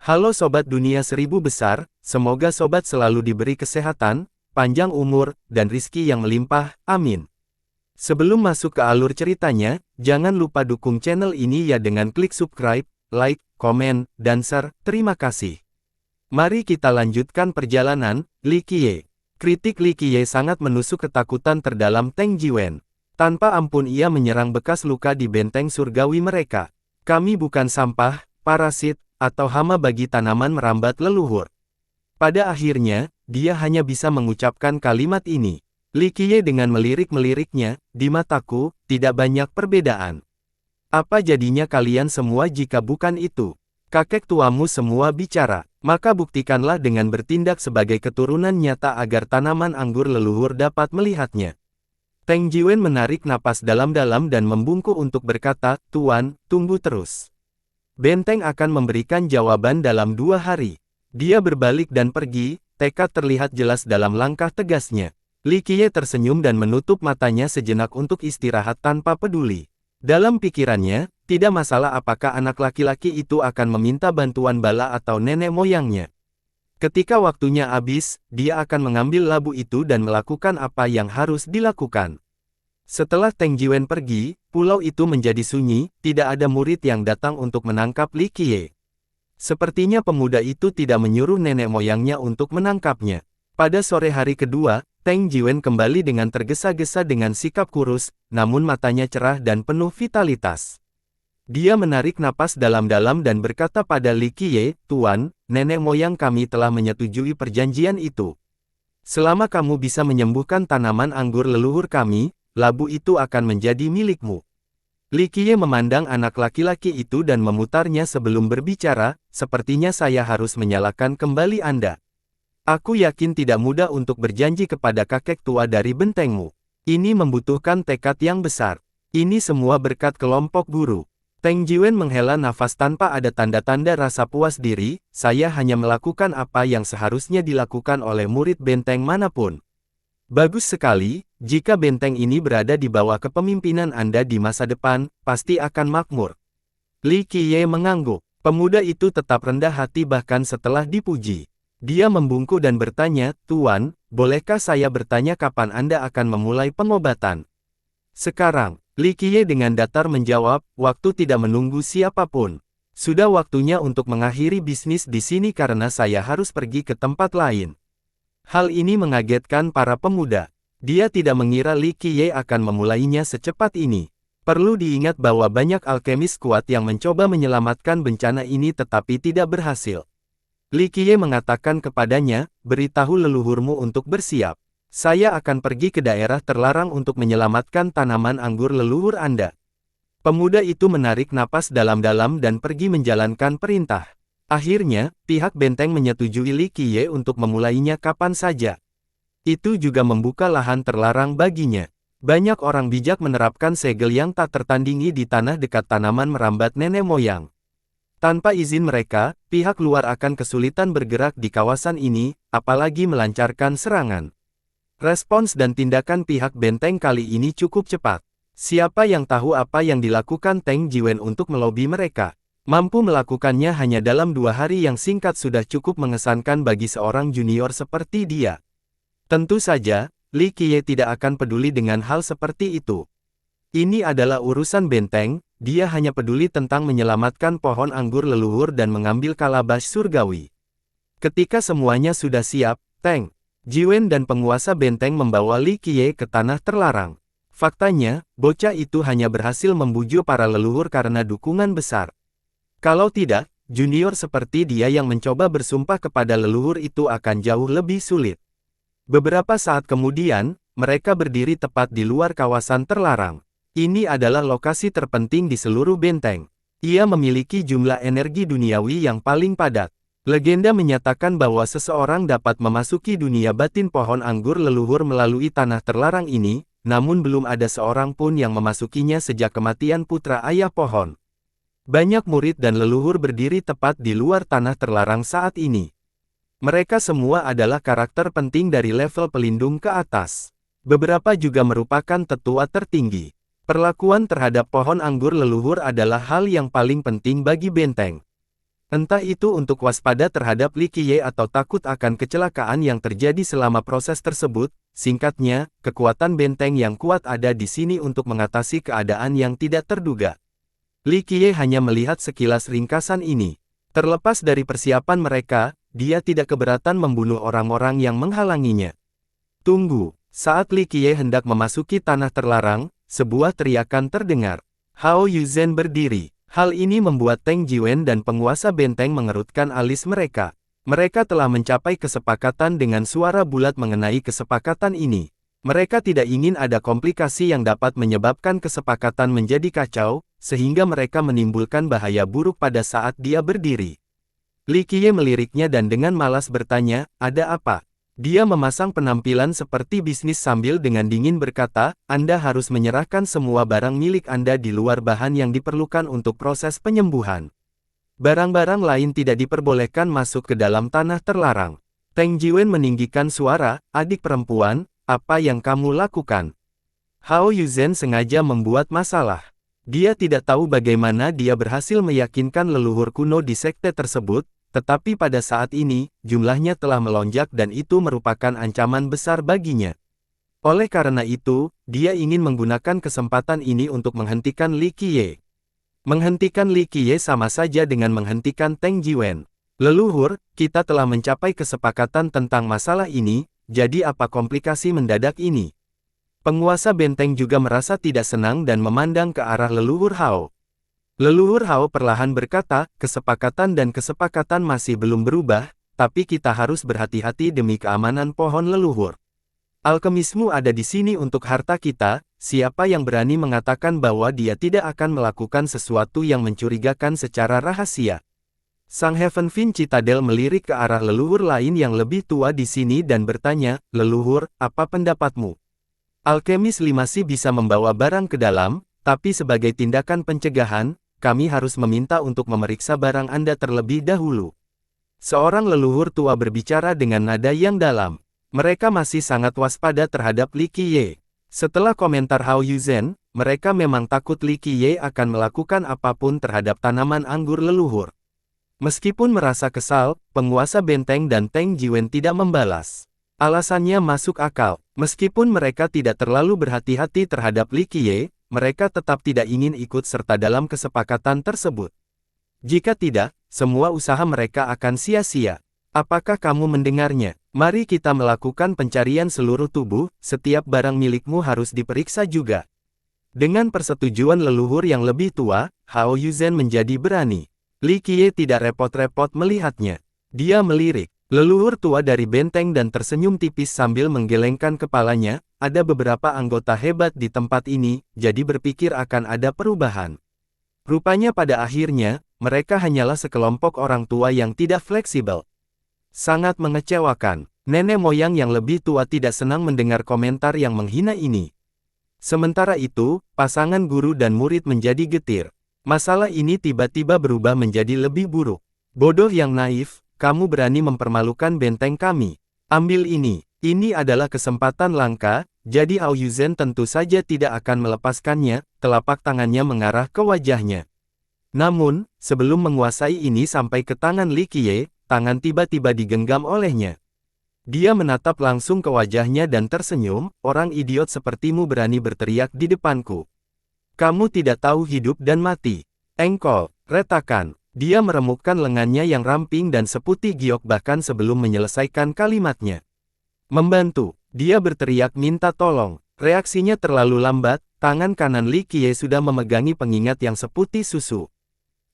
Halo Sobat Dunia Seribu Besar, semoga Sobat selalu diberi kesehatan, panjang umur, dan rizki yang melimpah, amin. Sebelum masuk ke alur ceritanya, jangan lupa dukung channel ini ya dengan klik subscribe, like, komen, dan share, terima kasih. Mari kita lanjutkan perjalanan. Li Qiye. Kritik Li Qiye sangat menusuk ketakutan terdalam Teng Jiwen. Tanpa ampun ia menyerang bekas luka di benteng surgawi mereka. Kami bukan sampah, parasit, atau hama bagi tanaman merambat leluhur. Pada akhirnya, dia hanya bisa mengucapkan kalimat ini. Li Qiye dengan melirik-meliriknya, di mataku, tidak banyak perbedaan. Apa jadinya kalian semua jika bukan itu? Kakek tuamu semua bicara, maka buktikanlah dengan bertindak sebagai keturunan nyata agar tanaman anggur leluhur dapat melihatnya. Teng Jiwen menarik napas dalam-dalam dan membungkuk untuk berkata, Tuan, tunggu terus. Benteng akan memberikan jawaban dalam 2 hari. Dia berbalik dan pergi, tekad terlihat jelas dalam langkah tegasnya. Li Qiye tersenyum dan menutup matanya sejenak untuk istirahat tanpa peduli. Dalam pikirannya, tidak masalah apakah anak laki-laki itu akan meminta bantuan bala atau nenek moyangnya. Ketika waktunya habis, dia akan mengambil labu itu dan melakukan apa yang harus dilakukan. Setelah Teng Jiwen pergi, pulau itu menjadi sunyi, tidak ada murid yang datang untuk menangkap Li Qiye. Sepertinya pemuda itu tidak menyuruh nenek moyangnya untuk menangkapnya. Pada sore hari kedua, Teng Jiwen kembali dengan tergesa-gesa dengan sikap kurus, namun matanya cerah dan penuh vitalitas. Dia menarik napas dalam-dalam dan berkata pada Li Qiye, Tuan, nenek moyang kami telah menyetujui perjanjian itu. Selama kamu bisa menyembuhkan tanaman anggur leluhur kami, labu itu akan menjadi milikmu. Li Qiye memandang anak laki-laki itu dan memutarnya sebelum berbicara, sepertinya saya harus menyalakan kembali Anda. Aku yakin tidak mudah untuk berjanji kepada kakek tua dari bentengmu. Ini membutuhkan tekad yang besar. Ini semua berkat kelompok guru. Teng Jiwen menghela nafas tanpa ada tanda-tanda rasa puas diri, saya hanya melakukan apa yang seharusnya dilakukan oleh murid benteng manapun. Bagus sekali, jika benteng ini berada di bawah kepemimpinan Anda di masa depan, pasti akan makmur. Li Qiye mengangguk. Pemuda itu tetap rendah hati bahkan setelah dipuji. Dia membungkuk dan bertanya, Tuan, bolehkah saya bertanya kapan Anda akan memulai pengobatan? Sekarang, Li Qiye dengan datar menjawab, waktu tidak menunggu siapapun. Sudah waktunya untuk mengakhiri bisnis di sini karena saya harus pergi ke tempat lain. Hal ini mengagetkan para pemuda. Dia tidak mengira Li Qiye akan memulainya secepat ini. Perlu diingat bahwa banyak alkemis kuat yang mencoba menyelamatkan bencana ini tetapi tidak berhasil. Li Qiye mengatakan kepadanya, beritahu leluhurmu untuk bersiap. Saya akan pergi ke daerah terlarang untuk menyelamatkan tanaman anggur leluhur Anda. Pemuda itu menarik napas dalam-dalam dan pergi menjalankan perintah. Akhirnya, pihak benteng menyetujui Li Qiye untuk memulainya kapan saja. Itu juga membuka lahan terlarang baginya. Banyak orang bijak menerapkan segel yang tak tertandingi di tanah dekat tanaman merambat nenek moyang. Tanpa izin mereka, pihak luar akan kesulitan bergerak di kawasan ini, apalagi melancarkan serangan. Respons dan tindakan pihak benteng kali ini cukup cepat. Siapa yang tahu apa yang dilakukan Teng Jiwen untuk melobi mereka? Mampu melakukannya hanya dalam 2 hari yang singkat sudah cukup mengesankan bagi seorang junior seperti dia. Tentu saja, Li Qiye tidak akan peduli dengan hal seperti itu. Ini adalah urusan benteng, dia hanya peduli tentang menyelamatkan pohon anggur leluhur dan mengambil kalabash surgawi. Ketika semuanya sudah siap, Teng Jiwen dan penguasa benteng membawa Li Qiye ke tanah terlarang. Faktanya, bocah itu hanya berhasil membujuk para leluhur karena dukungan besar. Kalau tidak, junior seperti dia yang mencoba bersumpah kepada leluhur itu akan jauh lebih sulit. Beberapa saat kemudian, mereka berdiri tepat di luar kawasan terlarang. Ini adalah lokasi terpenting di seluruh benteng. Ia memiliki jumlah energi duniawi yang paling padat. Legenda menyatakan bahwa seseorang dapat memasuki dunia batin pohon anggur leluhur melalui tanah terlarang ini, namun belum ada seorang pun yang memasukinya sejak kematian putra ayah pohon. Banyak murid dan leluhur berdiri tepat di luar tanah terlarang saat ini. Mereka semua adalah karakter penting dari level pelindung ke atas. Beberapa juga merupakan tetua tertinggi. Perlakuan terhadap pohon anggur leluhur adalah hal yang paling penting bagi benteng. Entah itu untuk waspada terhadap Li Qiye atau takut akan kecelakaan yang terjadi selama proses tersebut, singkatnya, kekuatan benteng yang kuat ada di sini untuk mengatasi keadaan yang tidak terduga. Li Qiye hanya melihat sekilas ringkasan ini. Terlepas dari persiapan mereka, dia tidak keberatan membunuh orang-orang yang menghalanginya. Tunggu, saat Li Qiye hendak memasuki tanah terlarang, sebuah teriakan terdengar. Hao Yuzhen berdiri. Hal ini membuat Teng Jiwen dan penguasa benteng mengerutkan alis mereka. Mereka telah mencapai kesepakatan dengan suara bulat mengenai kesepakatan ini. Mereka tidak ingin ada komplikasi yang dapat menyebabkan kesepakatan menjadi kacau, sehingga mereka menimbulkan bahaya buruk pada saat dia berdiri. Li Qiye meliriknya dan dengan malas bertanya, "Ada apa?" Dia memasang penampilan seperti bisnis sambil dengan dingin berkata, "Anda harus menyerahkan semua barang milik Anda di luar bahan yang diperlukan untuk proses penyembuhan. Barang-barang lain tidak diperbolehkan masuk ke dalam tanah terlarang." Teng Jiwen meninggikan suara, "Adik perempuan, apa yang kamu lakukan?" Hao Yuzhen sengaja membuat masalah. Dia tidak tahu bagaimana dia berhasil meyakinkan leluhur kuno di sekte tersebut, tetapi pada saat ini, jumlahnya telah melonjak dan itu merupakan ancaman besar baginya. Oleh karena itu, dia ingin menggunakan kesempatan ini untuk menghentikan Li Qiye. Menghentikan Li Qiye sama saja dengan menghentikan Teng Jiwen. "Leluhur, kita telah mencapai kesepakatan tentang masalah ini, jadi apa komplikasi mendadak ini?" Penguasa benteng juga merasa tidak senang dan memandang ke arah leluhur Hao. Leluhur Hao perlahan berkata, "Kesepakatan dan kesepakatan masih belum berubah, tapi kita harus berhati-hati demi keamanan pohon leluhur. Alkemismu ada di sini untuk harta kita, siapa yang berani mengatakan bahwa dia tidak akan melakukan sesuatu yang mencurigakan secara rahasia?" Sang Heaven Fin Citadel melirik ke arah leluhur lain yang lebih tua di sini dan bertanya, "Leluhur, apa pendapatmu? Alkemis Limasi bisa membawa barang ke dalam, tapi sebagai tindakan pencegahan, kami harus meminta untuk memeriksa barang Anda terlebih dahulu." Seorang leluhur tua berbicara dengan nada yang dalam. Mereka masih sangat waspada terhadap Li Qiye. Setelah komentar Hao Yuzhen, mereka memang takut Li Qiye akan melakukan apapun terhadap tanaman anggur leluhur. Meskipun merasa kesal, penguasa benteng dan Teng Jiwen tidak membalas. Alasannya masuk akal. Meskipun mereka tidak terlalu berhati-hati terhadap Li Qiye, mereka tetap tidak ingin ikut serta dalam kesepakatan tersebut. Jika tidak, semua usaha mereka akan sia-sia. Apakah kamu mendengarnya? Mari kita melakukan pencarian seluruh tubuh, setiap barang milikmu harus diperiksa juga. Dengan persetujuan leluhur yang lebih tua, Hao Yuzhen menjadi berani. Li Qiye tidak repot-repot melihatnya. Dia melirik. Leluhur tua dari benteng dan tersenyum tipis sambil menggelengkan kepalanya. "Ada beberapa anggota hebat di tempat ini, jadi berpikir akan ada perubahan." Rupanya pada akhirnya, mereka hanyalah sekelompok orang tua yang tidak fleksibel. Sangat mengecewakan. Nenek moyang yang lebih tua tidak senang mendengar komentar yang menghina ini. Sementara itu, pasangan guru dan murid menjadi getir. Masalah ini tiba-tiba berubah menjadi lebih buruk. "Bodoh yang naif, kamu berani mempermalukan benteng kami. Ambil ini. Ini adalah kesempatan langka, jadi Hao Yuzhen tentu saja tidak akan melepaskannya." Telapak tangannya mengarah ke wajahnya. Namun, sebelum menguasai ini sampai ke tangan Li Qiye, tangan tiba-tiba digenggam olehnya. Dia menatap langsung ke wajahnya dan tersenyum, "Orang idiot sepertimu berani berteriak di depanku. Kamu tidak tahu hidup dan mati." Engkol, retakan. Dia meremukkan lengannya yang ramping dan seputih giok bahkan sebelum menyelesaikan kalimatnya. "Membantu." Dia berteriak minta tolong. Reaksinya terlalu lambat, tangan kanan Li Qiye sudah memegangi pengingat yang seputih susu.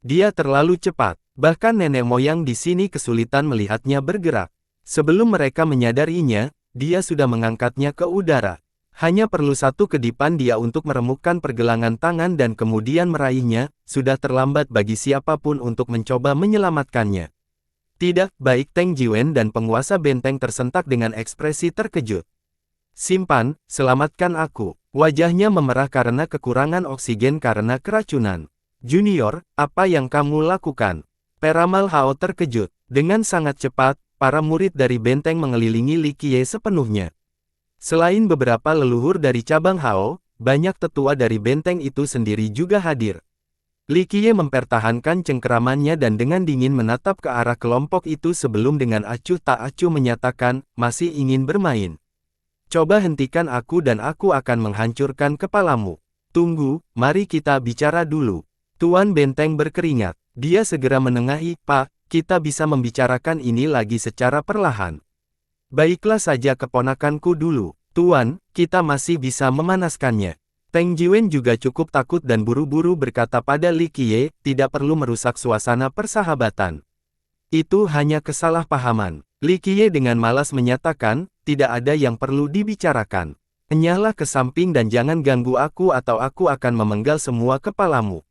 Dia terlalu cepat, bahkan nenek moyang di sini kesulitan melihatnya bergerak. Sebelum mereka menyadarinya, dia sudah mengangkatnya ke udara. Hanya perlu satu kedipan dia untuk meremukkan pergelangan tangan dan kemudian meraihnya, sudah terlambat bagi siapapun untuk mencoba menyelamatkannya. "Tidak, baik." Teng Jiwen dan penguasa benteng tersentak dengan ekspresi terkejut. "Simpan, selamatkan aku." Wajahnya memerah karena kekurangan oksigen karena keracunan. "Junior, apa yang kamu lakukan?" Peramal Hao terkejut. Dengan sangat cepat, para murid dari benteng mengelilingi Li Qiye sepenuhnya. Selain beberapa leluhur dari cabang Hao, banyak tetua dari benteng itu sendiri juga hadir. Li Qiye mempertahankan cengkeramannya dan dengan dingin menatap ke arah kelompok itu sebelum dengan acuh tak acuh menyatakan, masih ingin bermain. Coba hentikan aku dan aku akan menghancurkan kepalamu. Tunggu, mari kita bicara dulu. Tuan Benteng berkeringat. Dia segera menengahi, Pak, kita bisa membicarakan ini lagi secara perlahan. Baiklah saja keponakanku dulu. Tuan, kita masih bisa memanaskannya. Teng Jiwen juga cukup takut dan buru-buru berkata pada Li Qiye, tidak perlu merusak suasana persahabatan. Itu hanya kesalahpahaman. Li Qiye dengan malas menyatakan, tidak ada yang perlu dibicarakan. Enyahlah ke samping dan jangan ganggu aku atau aku akan memenggal semua kepalamu.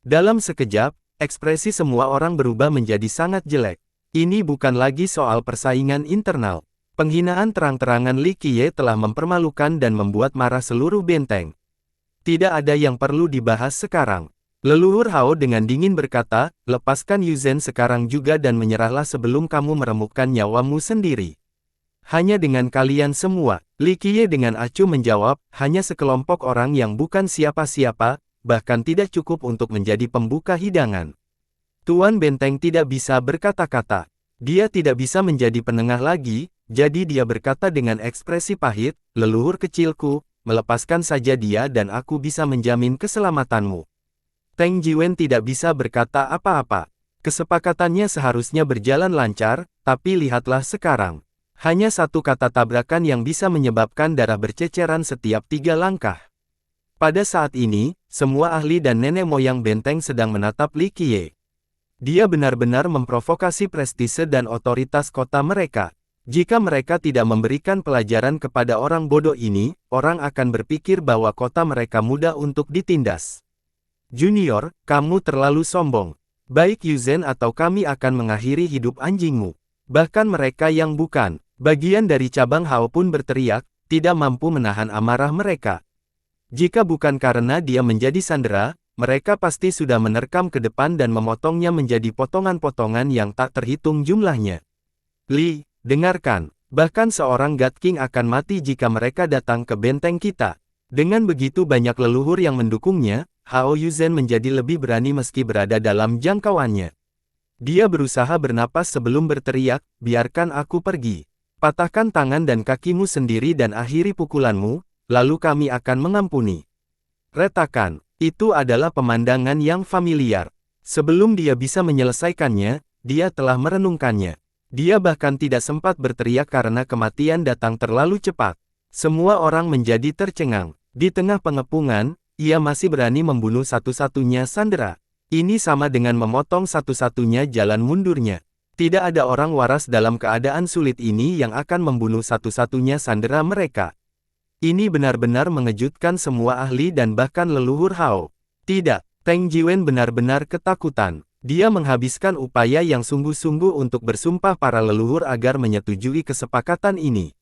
Dalam sekejap, ekspresi semua orang berubah menjadi sangat jelek. Ini bukan lagi soal persaingan internal. Penghinaan terang-terangan Li Qiye telah mempermalukan dan membuat marah seluruh benteng. Tidak ada yang perlu dibahas sekarang. Leluhur Hao dengan dingin berkata, lepaskan Yuzhen sekarang juga dan menyerahlah sebelum kamu meremukkan nyawamu sendiri. Hanya dengan kalian semua, Li Qiye dengan acuh menjawab, hanya sekelompok orang yang bukan siapa-siapa, bahkan tidak cukup untuk menjadi pembuka hidangan. Tuan Benteng tidak bisa berkata-kata. Dia tidak bisa menjadi penengah lagi, jadi dia berkata dengan ekspresi pahit, leluhur kecilku, melepaskan saja dia dan aku bisa menjamin keselamatanmu. Teng Jiwen tidak bisa berkata apa-apa. Kesepakatannya seharusnya berjalan lancar, tapi lihatlah sekarang. Hanya satu kata tabrakan yang bisa menyebabkan darah berceceran setiap 3 langkah. Pada saat ini, semua ahli dan nenek moyang benteng sedang menatap Li Qiye. Dia benar-benar memprovokasi prestise dan otoritas kota mereka. Jika mereka tidak memberikan pelajaran kepada orang bodoh ini, orang akan berpikir bahwa kota mereka mudah untuk ditindas. Junior, kamu terlalu sombong. Baik Yuzhen atau kami akan mengakhiri hidup anjingmu. Bahkan mereka yang bukan bagian dari cabang Hao pun berteriak, tidak mampu menahan amarah mereka. Jika bukan karena dia menjadi sandera, mereka pasti sudah menerkam ke depan dan memotongnya menjadi potongan-potongan yang tak terhitung jumlahnya. Li, dengarkan, bahkan seorang God King akan mati jika mereka datang ke benteng kita. Dengan begitu banyak leluhur yang mendukungnya, Hao Yuzhen menjadi lebih berani meski berada dalam jangkauannya. Dia berusaha bernapas sebelum berteriak, biarkan aku pergi. Patahkan tangan dan kakimu sendiri dan akhiri pukulanmu, lalu kami akan mengampuni. Retakan, itu adalah pemandangan yang familiar. Sebelum dia bisa menyelesaikannya, dia telah merenungkannya. Dia bahkan tidak sempat berteriak karena kematian datang terlalu cepat. Semua orang menjadi tercengang. Di tengah pengepungan, ia masih berani membunuh satu-satunya sandera. Ini sama dengan memotong satu-satunya jalan mundurnya. Tidak ada orang waras dalam keadaan sulit ini yang akan membunuh satu-satunya sandera mereka. Ini benar-benar mengejutkan semua ahli dan bahkan leluhur Hao. Tidak, Teng Jiwen benar-benar ketakutan. Dia menghabiskan upaya yang sungguh-sungguh untuk bersumpah para leluhur agar menyetujui kesepakatan ini.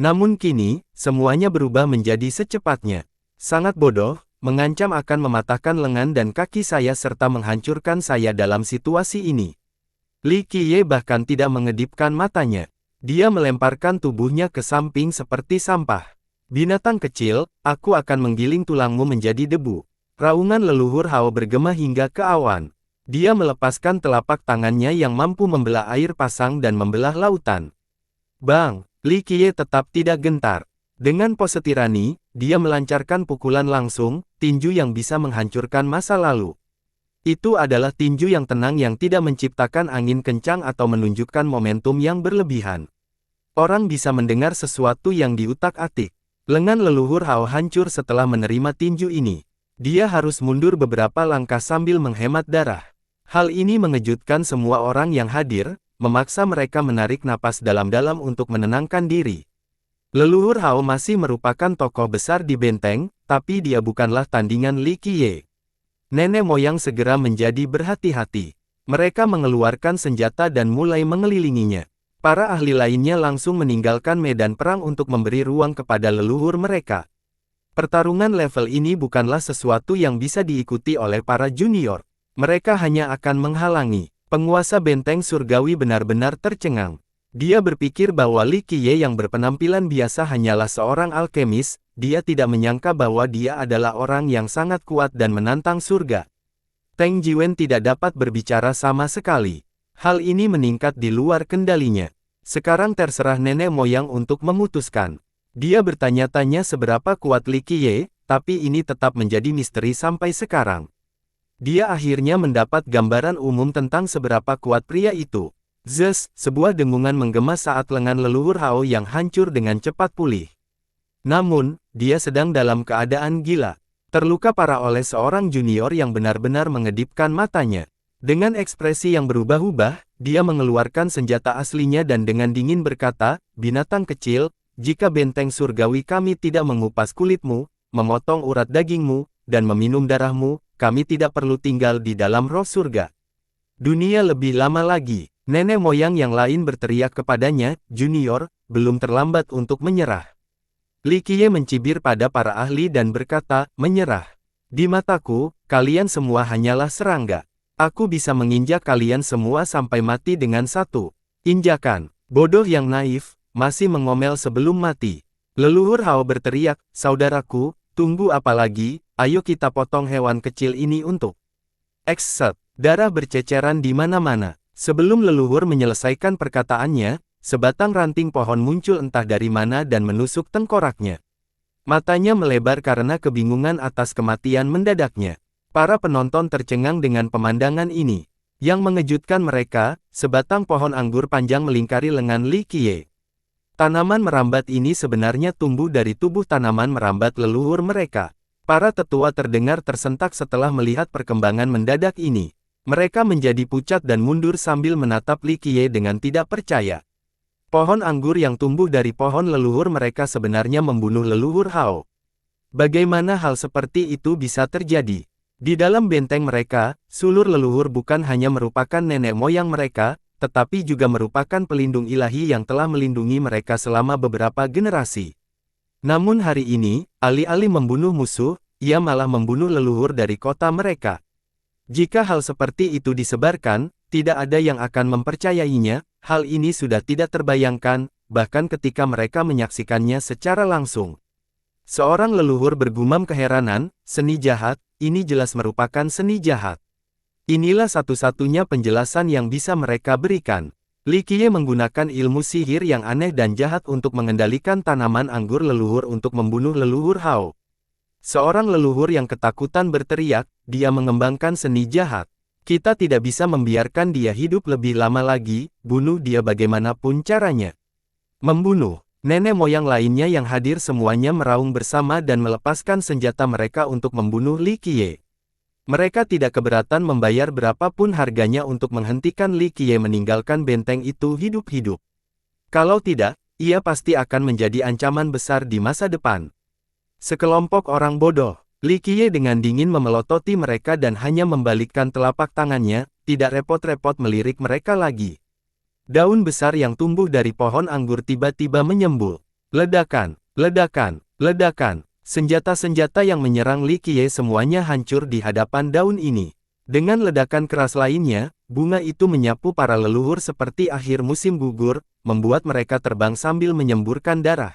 Namun kini, semuanya berubah menjadi secepatnya. Sangat bodoh, mengancam akan mematahkan lengan dan kaki saya serta menghancurkan saya dalam situasi ini. Li Qiye bahkan tidak mengedipkan matanya. Dia melemparkan tubuhnya ke samping seperti sampah. Binatang kecil, aku akan menggiling tulangmu menjadi debu. Raungan leluhur Hao bergema hingga ke awan. Dia melepaskan telapak tangannya yang mampu membelah air pasang dan membelah lautan. Bang, Li Qiye tetap tidak gentar. Dengan pose tirani, dia melancarkan pukulan langsung, tinju yang bisa menghancurkan masa lalu. Itu adalah tinju yang tenang yang tidak menciptakan angin kencang atau menunjukkan momentum yang berlebihan. Orang bisa mendengar sesuatu yang diutak-atik. Lengan leluhur Hao hancur setelah menerima tinju ini. Dia harus mundur beberapa langkah sambil menghemat darah. Hal ini mengejutkan semua orang yang hadir, memaksa mereka menarik napas dalam-dalam untuk menenangkan diri. Leluhur Hao masih merupakan tokoh besar di benteng, tapi dia bukanlah tandingan Li Qiye. Nenek moyang segera menjadi berhati-hati. Mereka mengeluarkan senjata dan mulai mengelilinginya. Para ahli lainnya langsung meninggalkan medan perang untuk memberi ruang kepada leluhur mereka. Pertarungan level ini bukanlah sesuatu yang bisa diikuti oleh para junior. Mereka hanya akan menghalangi. Penguasa benteng surgawi benar-benar tercengang. Dia berpikir bahwa Li Qiye yang berpenampilan biasa hanyalah seorang alkemis, dia tidak menyangka bahwa dia adalah orang yang sangat kuat dan menantang surga. Teng Jiwen tidak dapat berbicara sama sekali. Hal ini meningkat di luar kendalinya. Sekarang terserah nenek moyang untuk memutuskan. Dia bertanya-tanya seberapa kuat Li Qiye, tapi ini tetap menjadi misteri sampai sekarang. Dia akhirnya mendapat gambaran umum tentang seberapa kuat pria itu. Zes, sebuah dengungan menggema saat lengan leluhur Hao yang hancur dengan cepat pulih. Namun, dia sedang dalam keadaan gila. Terluka parah oleh seorang junior yang benar-benar mengedipkan matanya. Dengan ekspresi yang berubah-ubah, dia mengeluarkan senjata aslinya dan dengan dingin berkata, binatang kecil, jika benteng surgawi kami tidak mengupas kulitmu, memotong urat dagingmu, dan meminum darahmu, kami tidak perlu tinggal di dalam roh surga. Dunia lebih lama lagi. Nenek moyang yang lain berteriak kepadanya, Junior, belum terlambat untuk menyerah. Li Qiye mencibir pada para ahli dan berkata, menyerah. Di mataku, kalian semua hanyalah serangga. Aku bisa menginjak kalian semua sampai mati dengan satu injakan. Bodoh yang naif, masih mengomel sebelum mati. Leluhur Hao berteriak, saudaraku, tunggu apa lagi, ayo kita potong hewan kecil ini untuk Exet. Darah berceceran di mana-mana. Sebelum leluhur menyelesaikan perkataannya, sebatang ranting pohon muncul entah dari mana dan menusuk tengkoraknya. Matanya melebar karena kebingungan atas kematian mendadaknya. Para penonton tercengang dengan pemandangan ini. Yang mengejutkan mereka, sebatang pohon anggur panjang melingkari lengan Li Qiye. Tanaman merambat ini sebenarnya tumbuh dari tubuh tanaman merambat leluhur mereka. Para tetua terdengar tersentak setelah melihat perkembangan mendadak ini. Mereka menjadi pucat dan mundur sambil menatap Li Qiye dengan tidak percaya. Pohon anggur yang tumbuh dari pohon leluhur mereka sebenarnya membunuh leluhur Hao. Bagaimana hal seperti itu bisa terjadi? Di dalam benteng mereka, sulur leluhur bukan hanya merupakan nenek moyang mereka, tetapi juga merupakan pelindung ilahi yang telah melindungi mereka selama beberapa generasi. Namun hari ini, alih-alih membunuh musuh, ia malah membunuh leluhur dari kota mereka. Jika hal seperti itu disebarkan, tidak ada yang akan mempercayainya, hal ini sudah tidak terbayangkan, bahkan ketika mereka menyaksikannya secara langsung. Seorang leluhur bergumam keheranan, seni jahat, ini jelas merupakan seni jahat. Inilah satu-satunya penjelasan yang bisa mereka berikan. Li Qiye menggunakan ilmu sihir yang aneh dan jahat untuk mengendalikan tanaman anggur leluhur untuk membunuh leluhur Hao. Seorang leluhur yang ketakutan berteriak, dia mengembangkan seni jahat. Kita tidak bisa membiarkan dia hidup lebih lama lagi, bunuh dia bagaimanapun caranya. Membunuh. Nenek moyang lainnya yang hadir semuanya meraung bersama dan melepaskan senjata mereka untuk membunuh Li Qiye. Mereka tidak keberatan membayar berapapun harganya untuk menghentikan Li Qiye meninggalkan benteng itu hidup-hidup. Kalau tidak, ia pasti akan menjadi ancaman besar di masa depan. Sekelompok orang bodoh. Li Qiye dengan dingin memelototi mereka dan hanya membalikkan telapak tangannya, tidak repot-repot melirik mereka lagi. Daun besar yang tumbuh dari pohon anggur tiba-tiba menyembul. Ledakan, ledakan, ledakan. Senjata-senjata yang menyerang Li Qiye semuanya hancur di hadapan daun ini. Dengan ledakan keras lainnya, bunga itu menyapu para leluhur seperti akhir musim gugur, membuat mereka terbang sambil menyemburkan darah.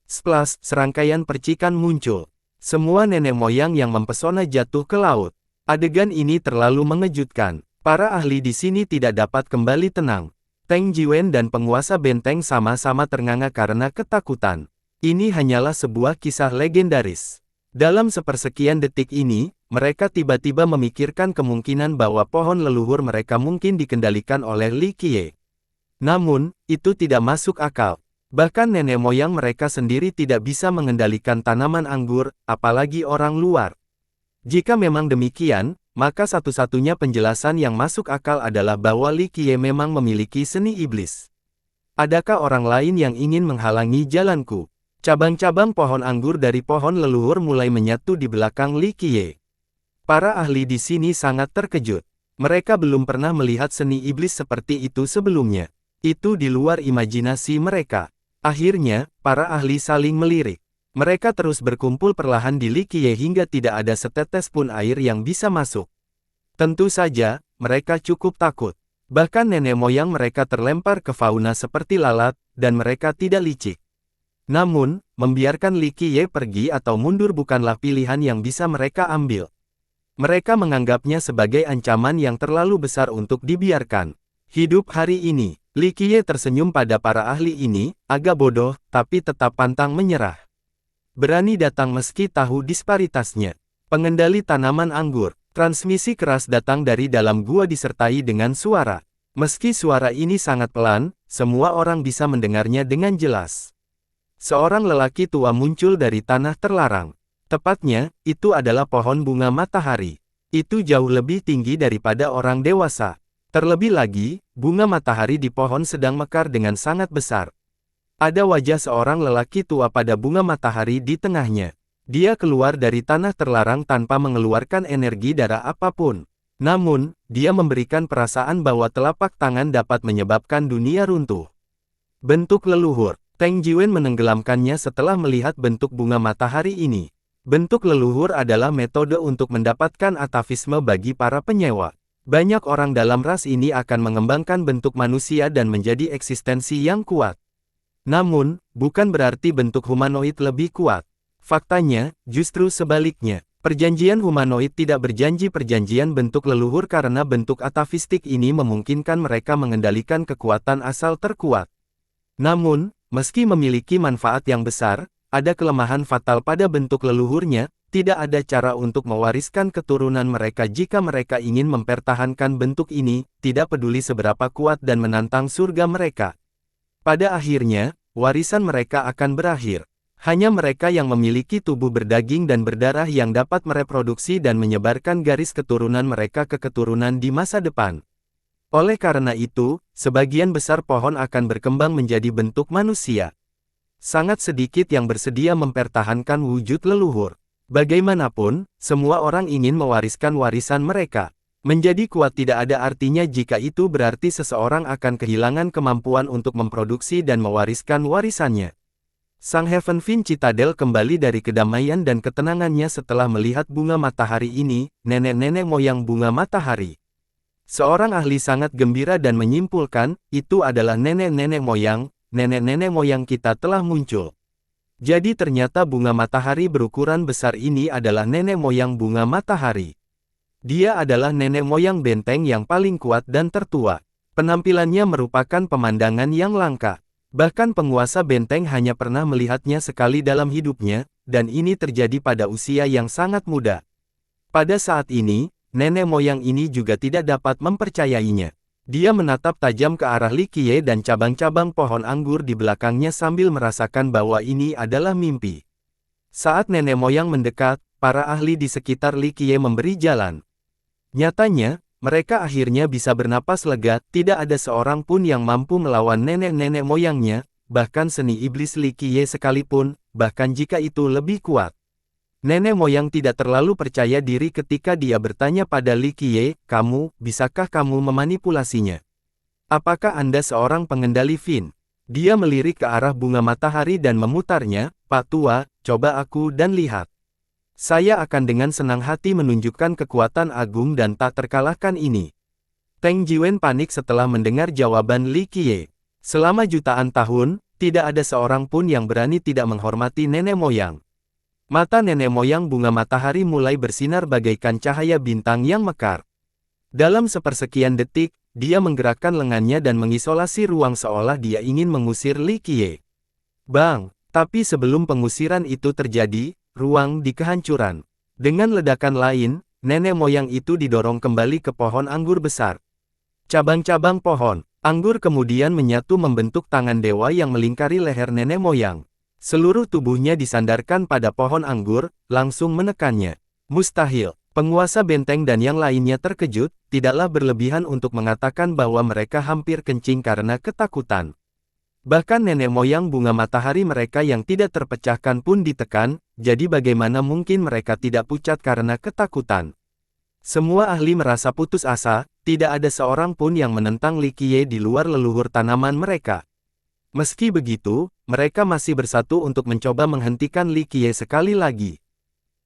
Splash, serangkaian percikan muncul. Semua nenek moyang yang mempesona jatuh ke laut. Adegan ini terlalu mengejutkan. Para ahli di sini tidak dapat kembali tenang. Teng Jiwen dan penguasa benteng sama-sama ternganga karena ketakutan. Ini hanyalah sebuah kisah legendaris. Dalam sepersekian detik ini, mereka tiba-tiba memikirkan kemungkinan bahwa pohon leluhur mereka mungkin dikendalikan oleh Li Qiye. Namun, itu tidak masuk akal. Bahkan nenek moyang mereka sendiri tidak bisa mengendalikan tanaman anggur, apalagi orang luar. Jika memang demikian, maka satu-satunya penjelasan yang masuk akal adalah bahwa Li Qiye memang memiliki seni iblis. Adakah orang lain yang ingin menghalangi jalanku? Cabang-cabang pohon anggur dari pohon leluhur mulai menyatu di belakang Li Qiye. Para ahli di sini sangat terkejut. Mereka belum pernah melihat seni iblis seperti itu sebelumnya. Itu di luar imajinasi mereka. Akhirnya, para ahli saling melirik. Mereka terus berkumpul perlahan di Li Qiye hingga tidak ada setetes pun air yang bisa masuk. Tentu saja, mereka cukup takut. Bahkan nenek moyang mereka terlempar ke fauna seperti lalat, dan mereka tidak licik. Namun, membiarkan Li Qiye pergi atau mundur bukanlah pilihan yang bisa mereka ambil. Mereka menganggapnya sebagai ancaman yang terlalu besar untuk dibiarkan hidup hari ini. Li Qiye tersenyum pada para ahli ini, agak bodoh, tapi tetap pantang menyerah. Berani datang meski tahu disparitasnya. Pengendali tanaman anggur. Transmisi keras datang dari dalam gua disertai dengan suara. Meski suara ini sangat pelan, semua orang bisa mendengarnya dengan jelas. Seorang lelaki tua muncul dari tanah terlarang. Tepatnya, itu adalah pohon bunga matahari. Itu jauh lebih tinggi daripada orang dewasa. Terlebih lagi, bunga matahari di pohon sedang mekar dengan sangat besar. Ada wajah seorang lelaki tua pada bunga matahari di tengahnya. Dia keluar dari tanah terlarang tanpa mengeluarkan energi darah apapun. Namun, dia memberikan perasaan bahwa telapak tangan dapat menyebabkan dunia runtuh. Bentuk leluhur. Teng Jiwen menenggelamkannya setelah melihat bentuk bunga matahari ini. Bentuk leluhur adalah metode untuk mendapatkan atavisme bagi para penyewa. Banyak orang dalam ras ini akan mengembangkan bentuk manusia dan menjadi eksistensi yang kuat. Namun, bukan berarti bentuk humanoid lebih kuat. Faktanya, justru sebaliknya. Perjanjian humanoid tidak berjanji perjanjian bentuk leluhur karena bentuk atavistik ini memungkinkan mereka mengendalikan kekuatan asal terkuat. Namun, meski memiliki manfaat yang besar, ada kelemahan fatal pada bentuk leluhurnya, tidak ada cara untuk mewariskan keturunan mereka jika mereka ingin mempertahankan bentuk ini, tidak peduli seberapa kuat dan menantang surga mereka. Pada akhirnya, warisan mereka akan berakhir. Hanya mereka yang memiliki tubuh berdaging dan berdarah yang dapat mereproduksi dan menyebarkan garis keturunan mereka ke keturunan di masa depan. Oleh karena itu, sebagian besar pohon akan berkembang menjadi bentuk manusia. Sangat sedikit yang bersedia mempertahankan wujud leluhur. Bagaimanapun, semua orang ingin mewariskan warisan mereka. Menjadi kuat tidak ada artinya jika itu berarti seseorang akan kehilangan kemampuan untuk memproduksi dan mewariskan warisannya. Sang Heaven Fin Citadel kembali dari kedamaian dan ketenangannya setelah melihat bunga matahari ini, nenek-nenek moyang bunga matahari. Seorang ahli sangat gembira dan menyimpulkan, itu adalah nenek-nenek moyang kita telah muncul. Jadi ternyata bunga matahari berukuran besar ini adalah nenek moyang bunga matahari. Dia adalah nenek moyang benteng yang paling kuat dan tertua. Penampilannya merupakan pemandangan yang langka. Bahkan penguasa benteng hanya pernah melihatnya sekali dalam hidupnya, dan ini terjadi pada usia yang sangat muda. Pada saat ini, nenek moyang ini juga tidak dapat mempercayainya. Dia menatap tajam ke arah Li Qiye dan cabang-cabang pohon anggur di belakangnya sambil merasakan bahwa ini adalah mimpi. Saat nenek moyang mendekat, para ahli di sekitar Li Qiye memberi jalan. Nyatanya, mereka akhirnya bisa bernapas lega, tidak ada seorang pun yang mampu melawan nenek-nenek moyangnya, bahkan seni iblis Li Qiye sekalipun, bahkan jika itu lebih kuat. Nenek moyang tidak terlalu percaya diri ketika dia bertanya pada Li Qiye, bisakah kamu memanipulasinya? Apakah Anda seorang pengendali Fin? Dia melirik ke arah bunga matahari dan memutarnya, Pak Tua, coba aku dan lihat. Saya akan dengan senang hati menunjukkan kekuatan agung dan tak terkalahkan ini. Teng Jiwen panik setelah mendengar jawaban Li Qiye. Selama jutaan tahun, tidak ada seorang pun yang berani tidak menghormati nenek moyang. Mata nenek moyang bunga matahari mulai bersinar bagaikan cahaya bintang yang mekar. Dalam sepersekian detik, dia menggerakkan lengannya dan mengisolasi ruang seolah dia ingin mengusir Li Qiye. Bang! Tapi sebelum pengusiran itu terjadi, ruang di kehancuran. Dengan ledakan lain, nenek moyang itu didorong kembali ke pohon anggur besar. Cabang-cabang pohon anggur kemudian menyatu membentuk tangan dewa yang melingkari leher nenek moyang. Seluruh tubuhnya disandarkan pada pohon anggur, langsung menekannya. Mustahil. Penguasa benteng dan yang lainnya terkejut, tidaklah berlebihan untuk mengatakan bahwa mereka hampir kencing karena ketakutan. Bahkan nenek moyang bunga matahari mereka yang tidak terpecahkan pun ditekan, jadi bagaimana mungkin mereka tidak pucat karena ketakutan. Semua ahli merasa putus asa, tidak ada seorang pun yang menentang Li Qiye di luar leluhur tanaman mereka. Meski begitu, mereka masih bersatu untuk mencoba menghentikan Li Qiye sekali lagi.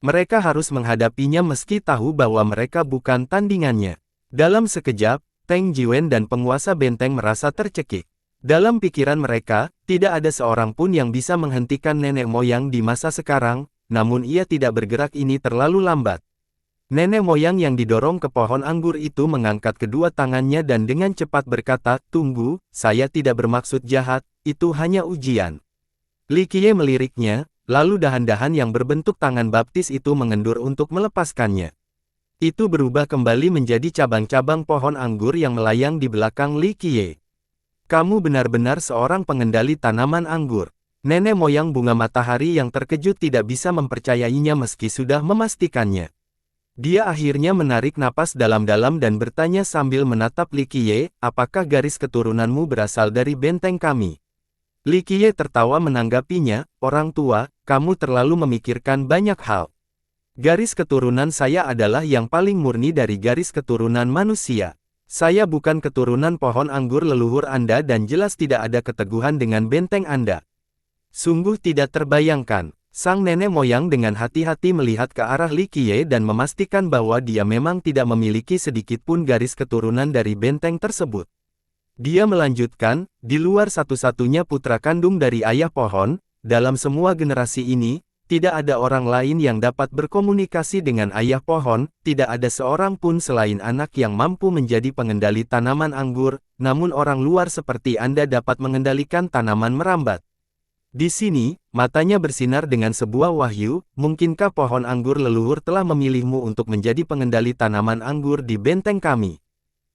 Mereka harus menghadapinya meski tahu bahwa mereka bukan tandingannya. Dalam sekejap, Teng Jiwen dan penguasa benteng merasa tercekik. Dalam pikiran mereka, tidak ada seorang pun yang bisa menghentikan nenek moyang di masa sekarang, namun ia tidak bergerak ini terlalu lambat. Nenek moyang yang didorong ke pohon anggur itu mengangkat kedua tangannya dan dengan cepat berkata, "Tunggu, saya tidak bermaksud jahat, itu hanya ujian." Li Qiye meliriknya, lalu dahan-dahan yang berbentuk tangan baptis itu mengendur untuk melepaskannya. Itu berubah kembali menjadi cabang-cabang pohon anggur yang melayang di belakang Li Qiye. "Kamu benar-benar seorang pengendali tanaman anggur." Nenek moyang bunga matahari yang terkejut tidak bisa mempercayainya meski sudah memastikannya. Dia akhirnya menarik napas dalam-dalam dan bertanya sambil menatap Li Qiye, "Apakah garis keturunanmu berasal dari benteng kami?" Li Qiye tertawa menanggapinya, "Orang tua, kamu terlalu memikirkan banyak hal. Garis keturunan saya adalah yang paling murni dari garis keturunan manusia. Saya bukan keturunan pohon anggur leluhur Anda dan jelas tidak ada keteguhan dengan benteng Anda." Sungguh tidak terbayangkan. Sang nenek moyang dengan hati-hati melihat ke arah Li Qiye dan memastikan bahwa dia memang tidak memiliki sedikit pun garis keturunan dari benteng tersebut. Dia melanjutkan, "Di luar satu-satunya putra kandung dari ayah pohon, dalam semua generasi ini, tidak ada orang lain yang dapat berkomunikasi dengan ayah pohon, tidak ada seorang pun selain anak yang mampu menjadi pengendali tanaman anggur, namun orang luar seperti Anda dapat mengendalikan tanaman merambat." Di sini, matanya bersinar dengan sebuah wahyu, "Mungkinkah pohon anggur leluhur telah memilihmu untuk menjadi pengendali tanaman anggur di benteng kami?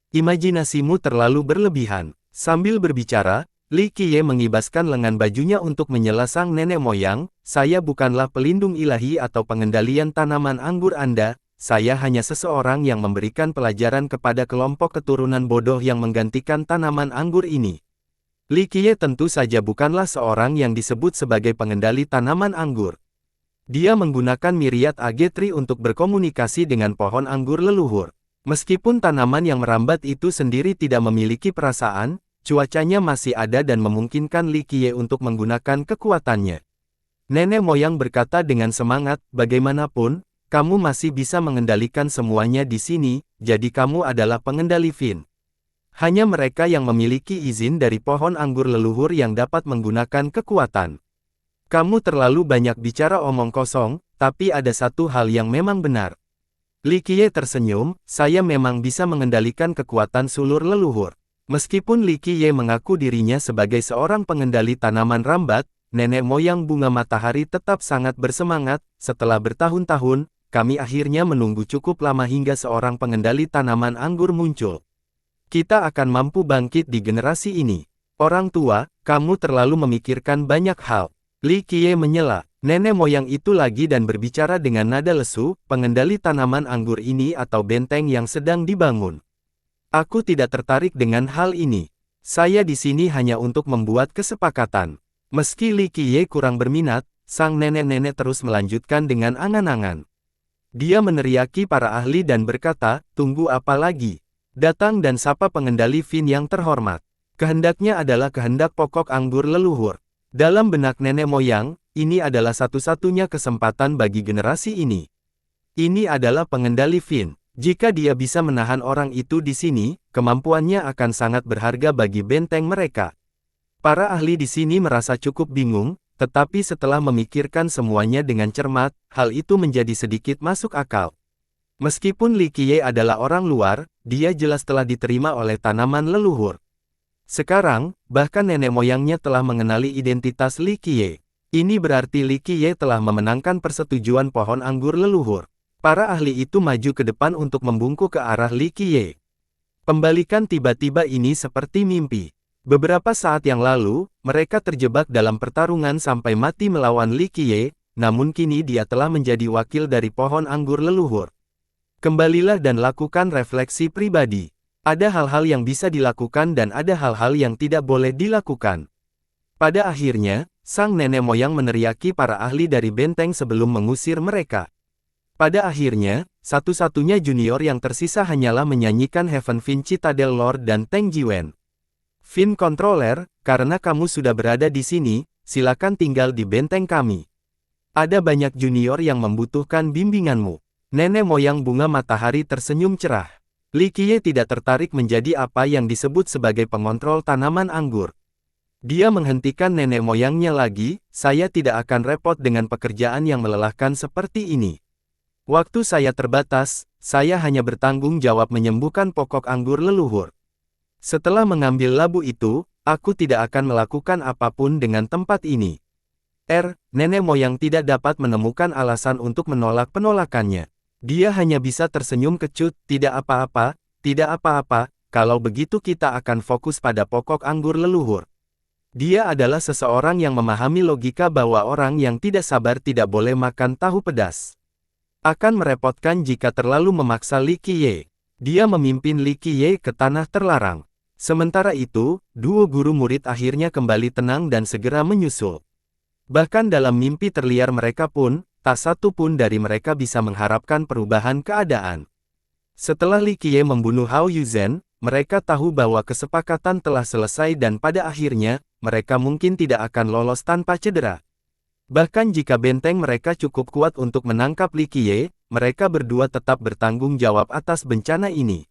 Imajinasimu terlalu berlebihan." Sambil berbicara, Li Qiye mengibaskan lengan bajunya untuk menyela sang nenek moyang, "Saya bukanlah pelindung ilahi atau pengendalian tanaman anggur Anda, saya hanya seseorang yang memberikan pelajaran kepada kelompok keturunan bodoh yang menggantikan tanaman anggur ini." Li Qiye tentu saja bukanlah seorang yang disebut sebagai pengendali tanaman anggur. Dia menggunakan miriat agetri untuk berkomunikasi dengan pohon anggur leluhur. Meskipun tanaman yang merambat itu sendiri tidak memiliki perasaan, cuacanya masih ada dan memungkinkan Li Qiye untuk menggunakan kekuatannya. Nenek moyang berkata dengan semangat, "Bagaimanapun, kamu masih bisa mengendalikan semuanya di sini, jadi kamu adalah pengendali Fin. Hanya mereka yang memiliki izin dari pohon anggur leluhur yang dapat menggunakan kekuatan. Kamu terlalu banyak bicara omong kosong, tapi ada satu hal yang memang benar." Li Qiye tersenyum, "Saya memang bisa mengendalikan kekuatan sulur leluhur." Meskipun Li Qiye mengaku dirinya sebagai seorang pengendali tanaman rambat, nenek moyang bunga matahari tetap sangat bersemangat. "Setelah bertahun-tahun, kami akhirnya menunggu cukup lama hingga seorang pengendali tanaman anggur muncul. Kita akan mampu bangkit di generasi ini. Orang tua, kamu terlalu memikirkan banyak hal." Li Qiye menyela. Nenek moyang itu lagi dan berbicara dengan nada lesu, "Pengendali tanaman anggur ini atau benteng yang sedang dibangun. Aku tidak tertarik dengan hal ini. Saya di sini hanya untuk membuat kesepakatan." Meski Li Qiye kurang berminat, sang nenek-nenek terus melanjutkan dengan angan-angan. Dia meneriaki para ahli dan berkata, "Tunggu apa lagi? Datang dan sapa pengendali Fin yang terhormat." Kehendaknya adalah kehendak pokok anggur leluhur. Dalam benak nenek moyang, ini adalah satu-satunya kesempatan bagi generasi ini. Ini adalah pengendali Fin. Jika dia bisa menahan orang itu di sini, kemampuannya akan sangat berharga bagi benteng mereka. Para ahli di sini merasa cukup bingung, tetapi setelah memikirkan semuanya dengan cermat, hal itu menjadi sedikit masuk akal. Meskipun Li Qiye adalah orang luar, dia jelas telah diterima oleh tanaman leluhur. Sekarang, bahkan nenek moyangnya telah mengenali identitas Li Qiye. Ini berarti Li Qiye telah memenangkan persetujuan pohon anggur leluhur. Para ahli itu maju ke depan untuk membungkuk ke arah Li Qiye. Pembalikan tiba-tiba ini seperti mimpi. Beberapa saat yang lalu, mereka terjebak dalam pertarungan sampai mati melawan Li Qiye, namun kini dia telah menjadi wakil dari pohon anggur leluhur. Kembalilah dan lakukan refleksi pribadi. Ada hal-hal yang bisa dilakukan dan ada hal-hal yang tidak boleh dilakukan. Pada akhirnya, sang nenek moyang meneriaki para ahli dari benteng sebelum mengusir mereka. Pada akhirnya, satu-satunya junior yang tersisa hanyalah menyanyikan Heaven Fin Citadel Lord dan Teng Jiwen. "Fin Controller, karena kamu sudah berada di sini, silakan tinggal di benteng kami. Ada banyak junior yang membutuhkan bimbinganmu." Nenek moyang bunga matahari tersenyum cerah. Li Qiye tidak tertarik menjadi apa yang disebut sebagai pengontrol tanaman anggur. Dia menghentikan nenek moyangnya lagi, "Saya tidak akan repot dengan pekerjaan yang melelahkan seperti ini. Waktu saya terbatas, saya hanya bertanggung jawab menyembuhkan pokok anggur leluhur. Setelah mengambil labu itu, aku tidak akan melakukan apapun dengan tempat ini. Nenek moyang tidak dapat menemukan alasan untuk menolak penolakannya. Dia hanya bisa tersenyum kecut, tidak apa-apa, kalau begitu kita akan fokus pada pokok anggur leluhur. Dia adalah seseorang yang memahami logika bahwa orang yang tidak sabar tidak boleh makan tahu pedas. Akan merepotkan jika terlalu memaksa Li Qiye. Dia memimpin Li Qiye ke tanah terlarang. Sementara itu, duo guru murid akhirnya kembali tenang dan segera menyusul. Bahkan dalam mimpi terliar mereka pun, tak satu pun dari mereka bisa mengharapkan perubahan keadaan. Setelah Li Qiye membunuh Hao Yuzhen, mereka tahu bahwa kesepakatan telah selesai dan pada akhirnya, mereka mungkin tidak akan lolos tanpa cedera. Bahkan jika benteng mereka cukup kuat untuk menangkap Li Qiye, mereka berdua tetap bertanggung jawab atas bencana ini.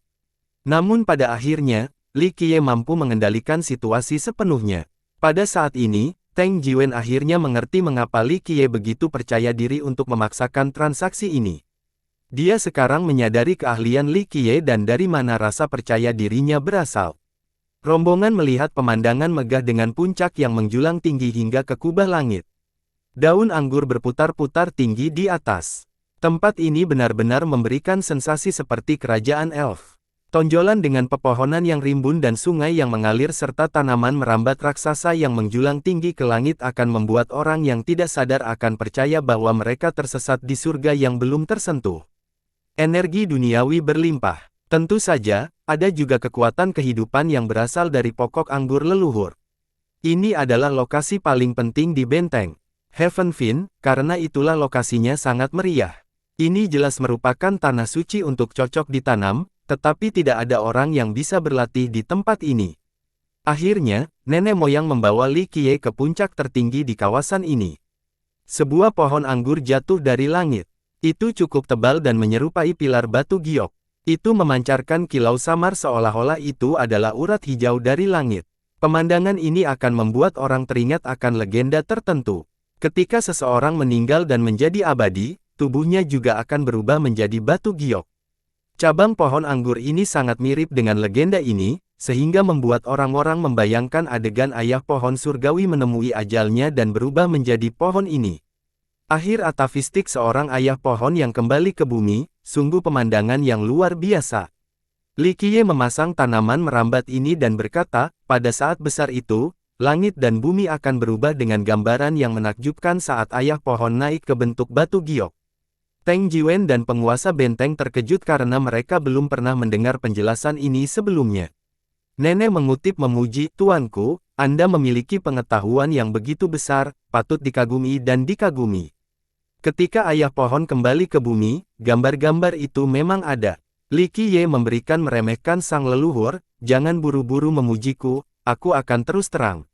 Namun pada akhirnya, Li Qiye mampu mengendalikan situasi sepenuhnya. Pada saat ini, Teng Jiwen akhirnya mengerti mengapa Li Qiye begitu percaya diri untuk memaksakan transaksi ini. Dia sekarang menyadari keahlian Li Qiye dan dari mana rasa percaya dirinya berasal. Rombongan melihat pemandangan megah dengan puncak yang menjulang tinggi hingga ke kubah langit. Daun anggur berputar-putar tinggi di atas. Tempat ini benar-benar memberikan sensasi seperti kerajaan elf. Tonjolan dengan pepohonan yang rimbun dan sungai yang mengalir serta tanaman merambat raksasa yang menjulang tinggi ke langit akan membuat orang yang tidak sadar akan percaya bahwa mereka tersesat di surga yang belum tersentuh. Energi duniawi berlimpah. Tentu saja, ada juga kekuatan kehidupan yang berasal dari pokok anggur leluhur. Ini adalah lokasi paling penting di benteng Heavenfin, karena itulah lokasinya sangat meriah. Ini jelas merupakan tanah suci untuk cocok ditanam, tetapi tidak ada orang yang bisa berlatih di tempat ini. Akhirnya, nenek moyang membawa Li Qiye ke puncak tertinggi di kawasan ini. Sebuah pohon anggur jatuh dari langit. Itu cukup tebal dan menyerupai pilar batu giok. Itu memancarkan kilau samar seolah-olah itu adalah urat hijau dari langit. Pemandangan ini akan membuat orang teringat akan legenda tertentu. Ketika seseorang meninggal dan menjadi abadi, tubuhnya juga akan berubah menjadi batu giok. Cabang pohon anggur ini sangat mirip dengan legenda ini, sehingga membuat orang-orang membayangkan adegan ayah pohon surgawi menemui ajalnya dan berubah menjadi pohon ini. Akhir atafistik seorang ayah pohon yang kembali ke bumi, sungguh pemandangan yang luar biasa. Li Qiye memasang tanaman merambat ini dan berkata, pada saat besar itu, langit dan bumi akan berubah dengan gambaran yang menakjubkan saat ayah pohon naik ke bentuk batu giok. Teng Jiwen dan penguasa benteng terkejut karena mereka belum pernah mendengar penjelasan ini sebelumnya. Nenek mengutip memuji, "Tuanku, Anda memiliki pengetahuan yang begitu besar, patut dikagumi dan dikagumi." Ketika ayah pohon kembali ke bumi, gambar-gambar itu memang ada. Li Qiye memberikan meremehkan sang leluhur, "Jangan buru-buru memujiku, aku akan terus terang."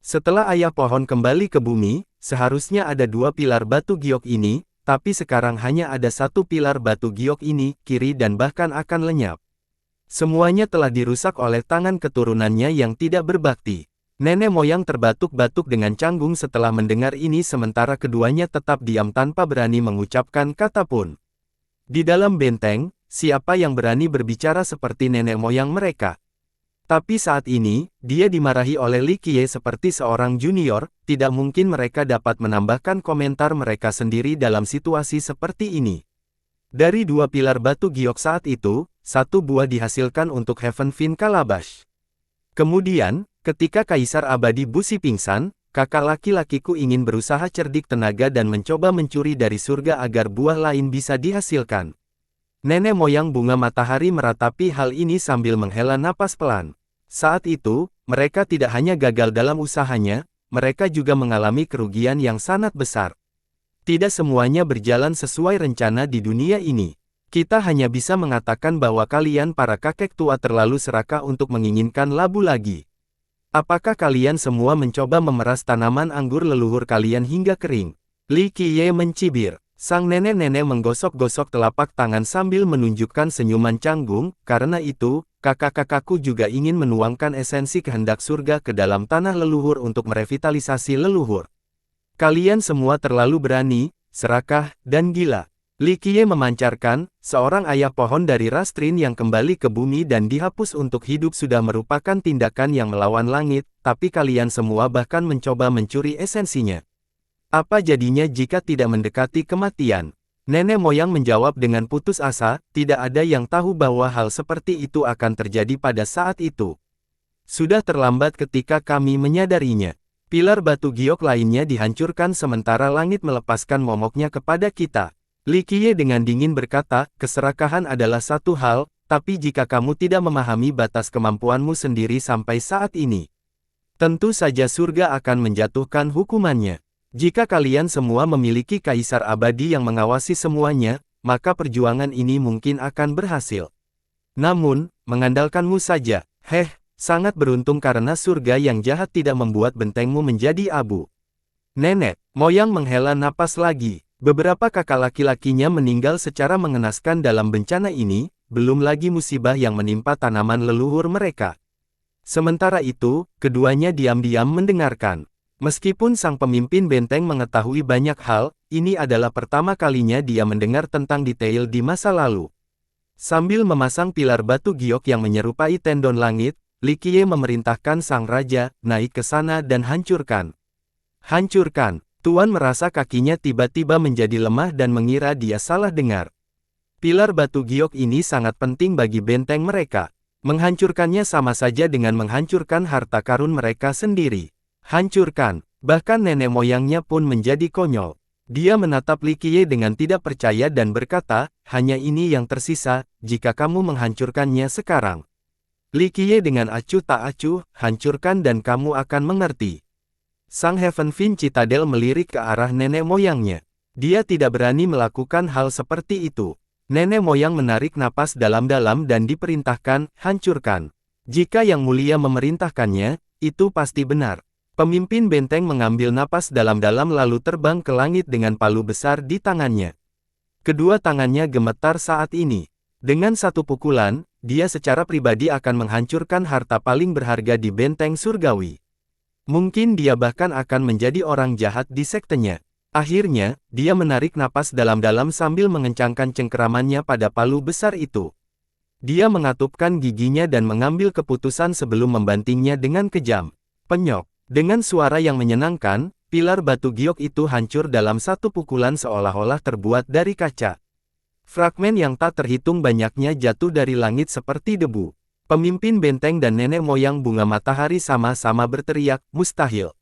Setelah ayah pohon kembali ke bumi, seharusnya ada dua pilar batu giok ini, tapi sekarang hanya ada satu pilar batu giok ini, kiri dan bahkan akan lenyap. Semuanya telah dirusak oleh tangan keturunannya yang tidak berbakti. Nenek moyang terbatuk-batuk dengan canggung setelah mendengar ini sementara keduanya tetap diam tanpa berani mengucapkan kata pun. Di dalam benteng, siapa yang berani berbicara seperti nenek moyang mereka? Tapi saat ini, dia dimarahi oleh Li Qiye seperti seorang junior, tidak mungkin mereka dapat menambahkan komentar mereka sendiri dalam situasi seperti ini. Dari dua pilar batu giok saat itu, satu buah dihasilkan untuk Heavenfin Calabash. Kemudian, ketika Kaisar Abadi Busi pingsan, kakak laki-lakiku ingin berusaha cerdik tenaga dan mencoba mencuri dari surga agar buah lain bisa dihasilkan. Nenek moyang bunga matahari meratapi hal ini sambil menghela napas pelan. Saat itu, mereka tidak hanya gagal dalam usahanya, mereka juga mengalami kerugian yang sangat besar. Tidak semuanya berjalan sesuai rencana di dunia ini. Kita hanya bisa mengatakan bahwa kalian para kakek tua terlalu serakah untuk menginginkan labu lagi. Apakah kalian semua mencoba memeras tanaman anggur leluhur kalian hingga kering? Li Qiye mencibir. Sang nenek-nenek menggosok-gosok telapak tangan sambil menunjukkan senyuman canggung, karena itu, kakak-kakakku juga ingin menuangkan esensi kehendak surga ke dalam tanah leluhur untuk merevitalisasi leluhur. Kalian semua terlalu berani, serakah, dan gila. Li Qiye memancarkan, seorang ayah pohon dari ras Trin yang kembali ke bumi dan dihapus untuk hidup sudah merupakan tindakan yang melawan langit, tapi kalian semua bahkan mencoba mencuri esensinya. Apa jadinya jika tidak mendekati kematian? Nenek moyang menjawab dengan putus asa, tidak ada yang tahu bahwa hal seperti itu akan terjadi pada saat itu. Sudah terlambat ketika kami menyadarinya. Pilar batu giok lainnya dihancurkan sementara langit melepaskan momoknya kepada kita. Li Qiye dengan dingin berkata, keserakahan adalah satu hal, tapi jika kamu tidak memahami batas kemampuanmu sendiri sampai saat ini, tentu saja surga akan menjatuhkan hukumannya. Jika kalian semua memiliki kaisar abadi yang mengawasi semuanya, maka perjuangan ini mungkin akan berhasil. Namun, mengandalkanmu saja, sangat beruntung karena surga yang jahat tidak membuat bentengmu menjadi abu. Nenek moyang menghela napas lagi. Beberapa kakak laki-lakinya meninggal secara mengenaskan dalam bencana ini, belum lagi musibah yang menimpa tanaman leluhur mereka. Sementara itu, keduanya diam-diam mendengarkan. Meskipun sang pemimpin benteng mengetahui banyak hal, ini adalah pertama kalinya dia mendengar tentang detail di masa lalu. Sambil memasang pilar batu giok yang menyerupai tendon langit, Li Qiye memerintahkan sang raja, naik ke sana dan hancurkan. Hancurkan. Tuan merasa kakinya tiba-tiba menjadi lemah dan mengira dia salah dengar. Pilar batu giok ini sangat penting bagi benteng mereka. Menghancurkannya sama saja dengan menghancurkan harta karun mereka sendiri. Hancurkan. Bahkan nenek moyangnya pun menjadi konyol. Dia menatap Li Qiye dengan tidak percaya dan berkata, hanya ini yang tersisa, jika kamu menghancurkannya sekarang. Li Qiye dengan acuh tak acuh, hancurkan dan kamu akan mengerti. Sang Heavenfin Citadel melirik ke arah nenek moyangnya. Dia tidak berani melakukan hal seperti itu. Nenek moyang menarik napas dalam-dalam dan diperintahkan, hancurkan. Jika Yang Mulia memerintahkannya, itu pasti benar. Pemimpin benteng mengambil napas dalam-dalam lalu terbang ke langit dengan palu besar di tangannya. Kedua tangannya gemetar saat ini. Dengan satu pukulan, dia secara pribadi akan menghancurkan harta paling berharga di benteng surgawi. Mungkin dia bahkan akan menjadi orang jahat di sektenya. Akhirnya, dia menarik napas dalam-dalam sambil mengencangkan cengkeramannya pada palu besar itu. Dia mengatupkan giginya dan mengambil keputusan sebelum membantingnya dengan kejam. Penyok. Dengan suara yang menyenangkan, pilar batu giok itu hancur dalam satu pukulan seolah-olah terbuat dari kaca. Fragmen yang tak terhitung banyaknya jatuh dari langit seperti debu. Pemimpin benteng dan nenek moyang bunga matahari sama-sama berteriak, mustahil.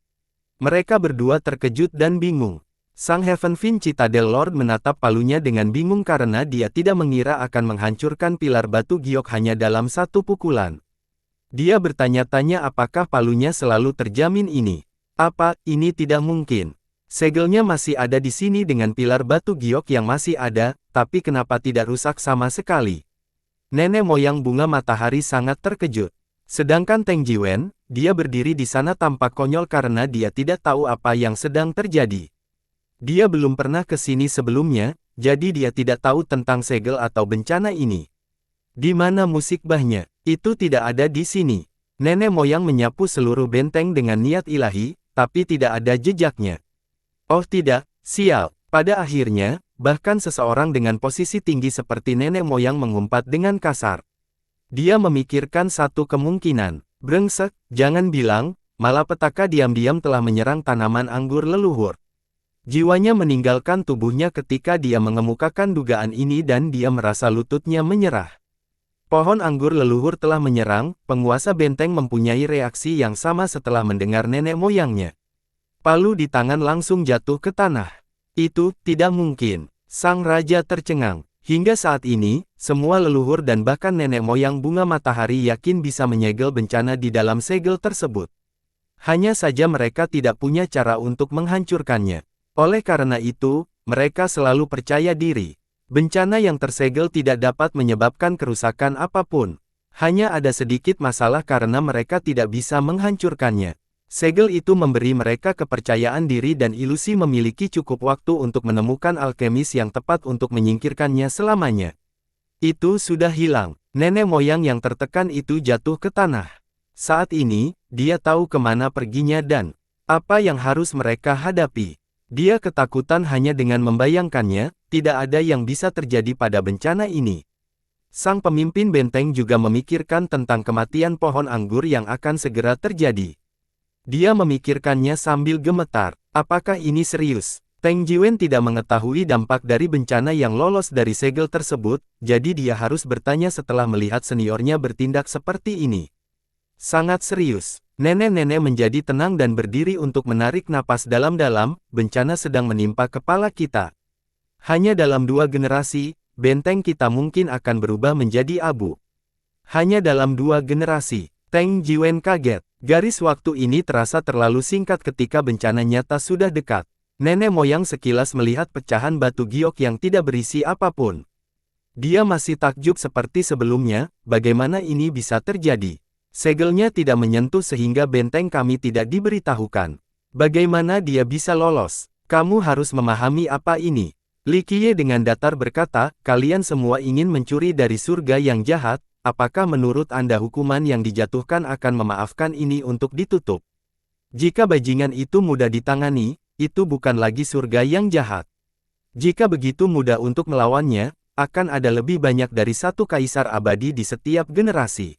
Mereka berdua terkejut dan bingung. Sang Heavenfin Citadel Lord menatap palunya dengan bingung karena dia tidak mengira akan menghancurkan pilar batu giok hanya dalam satu pukulan. Dia bertanya-tanya apakah palunya selalu terjamin ini. Apa, ini tidak mungkin. Segelnya masih ada di sini dengan pilar batu giok yang masih ada, tapi kenapa tidak rusak sama sekali? Nenek moyang bunga matahari sangat terkejut. Sedangkan Teng Jiwen, dia berdiri di sana tampak konyol karena dia tidak tahu apa yang sedang terjadi. Dia belum pernah ke sini sebelumnya, jadi dia tidak tahu tentang segel atau bencana ini. Di mana musibahnya? Itu tidak ada di sini. Nenek moyang menyapu seluruh benteng dengan niat ilahi, tapi tidak ada jejaknya. Oh tidak, sial. Pada akhirnya, bahkan seseorang dengan posisi tinggi seperti nenek moyang mengumpat dengan kasar. Dia memikirkan satu kemungkinan. Brengsek, jangan bilang, malapetaka diam-diam telah menyerang tanaman anggur leluhur. Jiwanya meninggalkan tubuhnya ketika dia mengemukakan dugaan ini dan dia merasa lututnya menyerah. Pohon anggur leluhur telah menyerang, penguasa benteng mempunyai reaksi yang sama setelah mendengar nenek moyangnya. Palu di tangan langsung jatuh ke tanah. Itu tidak mungkin. Sang raja tercengang. Hingga saat ini, semua leluhur dan bahkan nenek moyang bunga matahari yakin bisa menyegel bencana di dalam segel tersebut. Hanya saja mereka tidak punya cara untuk menghancurkannya. Oleh karena itu, mereka selalu percaya diri. Bencana yang tersegel tidak dapat menyebabkan kerusakan apapun. Hanya ada sedikit masalah karena mereka tidak bisa menghancurkannya. Segel itu memberi mereka kepercayaan diri dan ilusi memiliki cukup waktu untuk menemukan alkemis yang tepat untuk menyingkirkannya selamanya. Itu sudah hilang. Nenek moyang yang tertekan itu jatuh ke tanah. Saat ini, dia tahu kemana perginya dan apa yang harus mereka hadapi. Dia ketakutan hanya dengan membayangkannya, tidak ada yang bisa terjadi pada bencana ini. Sang pemimpin benteng juga memikirkan tentang kematian pohon anggur yang akan segera terjadi. Dia memikirkannya sambil gemetar. Apakah ini serius? Teng Jiwen tidak mengetahui dampak dari bencana yang lolos dari segel tersebut, jadi dia harus bertanya setelah melihat seniornya bertindak seperti ini. Sangat serius. Nenek-nenek menjadi tenang dan berdiri untuk menarik napas dalam-dalam, bencana sedang menimpa kepala kita. Hanya dalam 2 generasi, benteng kita mungkin akan berubah menjadi abu. Hanya dalam 2 generasi. Teng Jiwen kaget. Garis waktu ini terasa terlalu singkat ketika bencana nyata sudah dekat. Nenek moyang sekilas melihat pecahan batu giok yang tidak berisi apapun. Dia masih takjub seperti sebelumnya, bagaimana ini bisa terjadi. Segelnya tidak menyentuh sehingga benteng kami tidak diberitahukan. Bagaimana dia bisa lolos? Kamu harus memahami apa ini. Li Qiye dengan datar berkata, kalian semua ingin mencuri dari surga yang jahat, apakah menurut Anda hukuman yang dijatuhkan akan memaafkan ini untuk ditutup? Jika bajingan itu mudah ditangani, itu bukan lagi surga yang jahat. Jika begitu mudah untuk melawannya, akan ada lebih banyak dari 1 kaisar abadi di setiap generasi.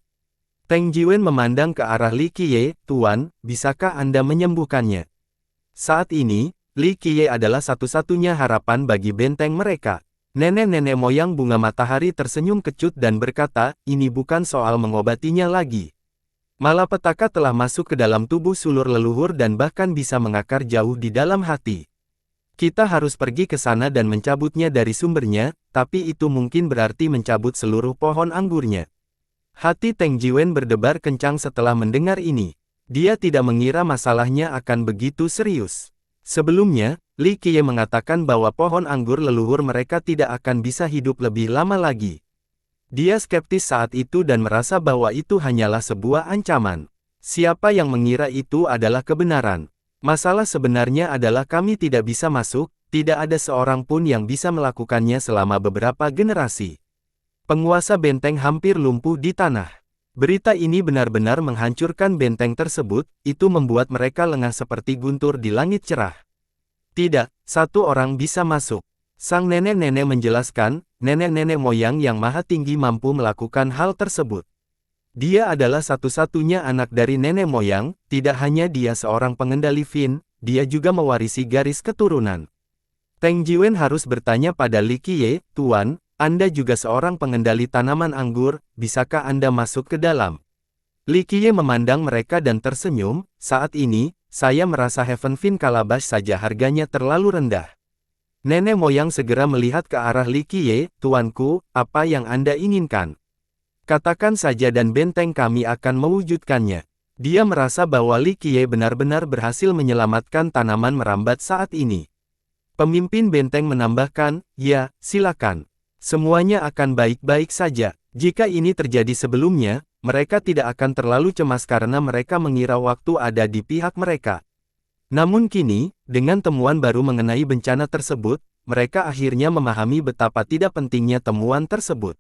Teng Jiwen memandang ke arah Li Qiye, Tuan, bisakah Anda menyembuhkannya? Saat ini, Li Qiye adalah satu-satunya harapan bagi benteng mereka. Nenek-nenek moyang bunga matahari tersenyum kecut dan berkata, ini bukan soal mengobatinya lagi. Malapetaka telah masuk ke dalam tubuh sulur leluhur dan bahkan bisa mengakar jauh di dalam hati. Kita harus pergi ke sana dan mencabutnya dari sumbernya, tapi itu mungkin berarti mencabut seluruh pohon anggurnya. Hati Teng Jiwen berdebar kencang setelah mendengar ini. Dia tidak mengira masalahnya akan begitu serius. Sebelumnya, Li Qiye mengatakan bahwa pohon anggur leluhur mereka tidak akan bisa hidup lebih lama lagi. Dia skeptis saat itu dan merasa bahwa itu hanyalah sebuah ancaman. Siapa yang mengira itu adalah kebenaran? Masalah sebenarnya adalah kami tidak bisa masuk, tidak ada seorang pun yang bisa melakukannya selama beberapa generasi. Penguasa benteng hampir lumpuh di tanah. Berita ini benar-benar menghancurkan benteng tersebut, itu membuat mereka lengah seperti guntur di langit cerah. Tidak, 1 orang bisa masuk. Sang nenek-nenek menjelaskan, nenek-nenek moyang yang maha tinggi mampu melakukan hal tersebut. Dia adalah satu-satunya anak dari nenek moyang, tidak hanya dia seorang pengendali Fin, dia juga mewarisi garis keturunan. Teng Jiwen harus bertanya pada Li Qiye, Tuan, Anda juga seorang pengendali tanaman anggur, bisakah Anda masuk ke dalam? Li Qiye memandang mereka dan tersenyum, saat ini, saya merasa Heaven Fin Calabash saja harganya terlalu rendah. Nenek moyang segera melihat ke arah Li Qiye, Tuanku, apa yang Anda inginkan? Katakan saja dan benteng kami akan mewujudkannya. Dia merasa bahwa Li Qiye benar-benar berhasil menyelamatkan tanaman merambat saat ini. Pemimpin benteng menambahkan, ya, silakan. Semuanya akan baik-baik saja. Jika ini terjadi sebelumnya, mereka tidak akan terlalu cemas karena mereka mengira waktu ada di pihak mereka. Namun kini, dengan temuan baru mengenai bencana tersebut, mereka akhirnya memahami betapa tidak pentingnya temuan tersebut.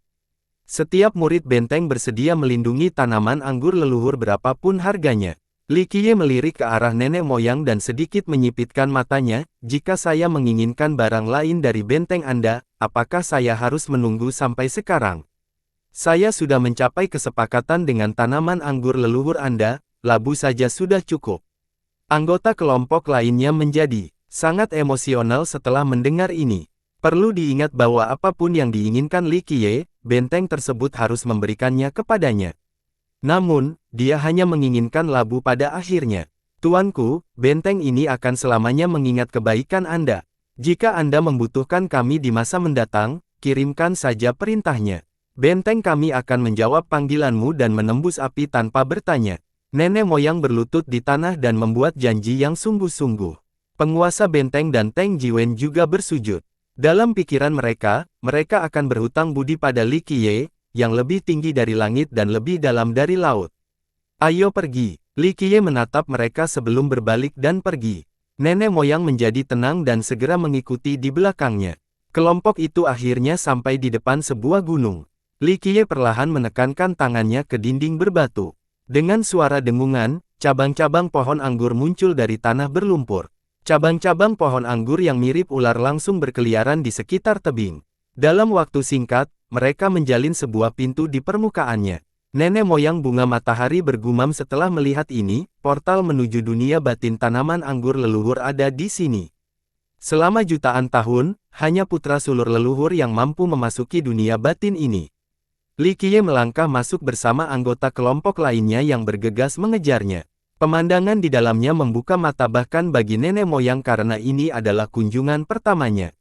Setiap murid benteng bersedia melindungi tanaman anggur leluhur berapapun harganya. Li Qiye melirik ke arah nenek moyang dan sedikit menyipitkan matanya, jika saya menginginkan barang lain dari benteng Anda, apakah saya harus menunggu sampai sekarang? Saya sudah mencapai kesepakatan dengan tanaman anggur leluhur Anda, labu saja sudah cukup. Anggota kelompok lainnya menjadi sangat emosional setelah mendengar ini. Perlu diingat bahwa apapun yang diinginkan Li Qiye, benteng tersebut harus memberikannya kepadanya. Namun, dia hanya menginginkan labu pada akhirnya. Tuanku, benteng ini akan selamanya mengingat kebaikan Anda. Jika Anda membutuhkan kami di masa mendatang, kirimkan saja perintahnya. Benteng kami akan menjawab panggilanmu dan menembus api tanpa bertanya. Nenek moyang berlutut di tanah dan membuat janji yang sungguh-sungguh. Penguasa benteng dan Teng Jiwen juga bersujud. Dalam pikiran mereka, mereka akan berhutang budi pada Li Qiye, yang lebih tinggi dari langit dan lebih dalam dari laut. Ayo pergi. Li Qiye menatap mereka sebelum berbalik dan pergi. Nenek moyang menjadi tenang dan segera mengikuti di belakangnya. Kelompok itu akhirnya sampai di depan sebuah gunung. Li Qiye perlahan menekankan tangannya ke dinding berbatu. Dengan suara dengungan, cabang-cabang pohon anggur muncul dari tanah berlumpur. Cabang-cabang pohon anggur yang mirip ular langsung berkeliaran di sekitar tebing. Dalam waktu singkat, mereka menjalin sebuah pintu di permukaannya. Nenek moyang bunga matahari bergumam setelah melihat ini, portal menuju dunia batin tanaman anggur leluhur ada di sini. Selama jutaan tahun, hanya putra sulur leluhur yang mampu memasuki dunia batin ini. Li Qiye melangkah masuk bersama anggota kelompok lainnya yang bergegas mengejarnya. Pemandangan di dalamnya membuka mata bahkan bagi nenek moyang karena ini adalah kunjungan pertamanya.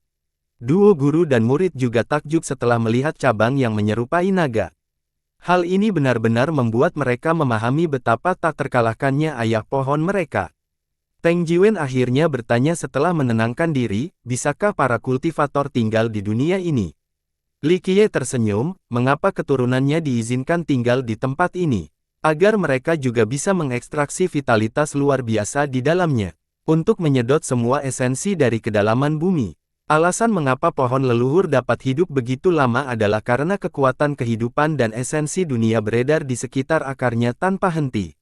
Duo guru dan murid juga takjub setelah melihat cabang yang menyerupai naga. Hal ini benar-benar membuat mereka memahami betapa tak terkalahkannya ayah pohon mereka. Teng Jiwen akhirnya bertanya setelah menenangkan diri, bisakah para kultivator tinggal di dunia ini? Li Qiye tersenyum, mengapa keturunannya diizinkan tinggal di tempat ini? Agar mereka juga bisa mengekstraksi vitalitas luar biasa di dalamnya. Untuk menyedot semua esensi dari kedalaman bumi. Alasan mengapa pohon leluhur dapat hidup begitu lama adalah karena kekuatan kehidupan dan esensi dunia beredar di sekitar akarnya tanpa henti.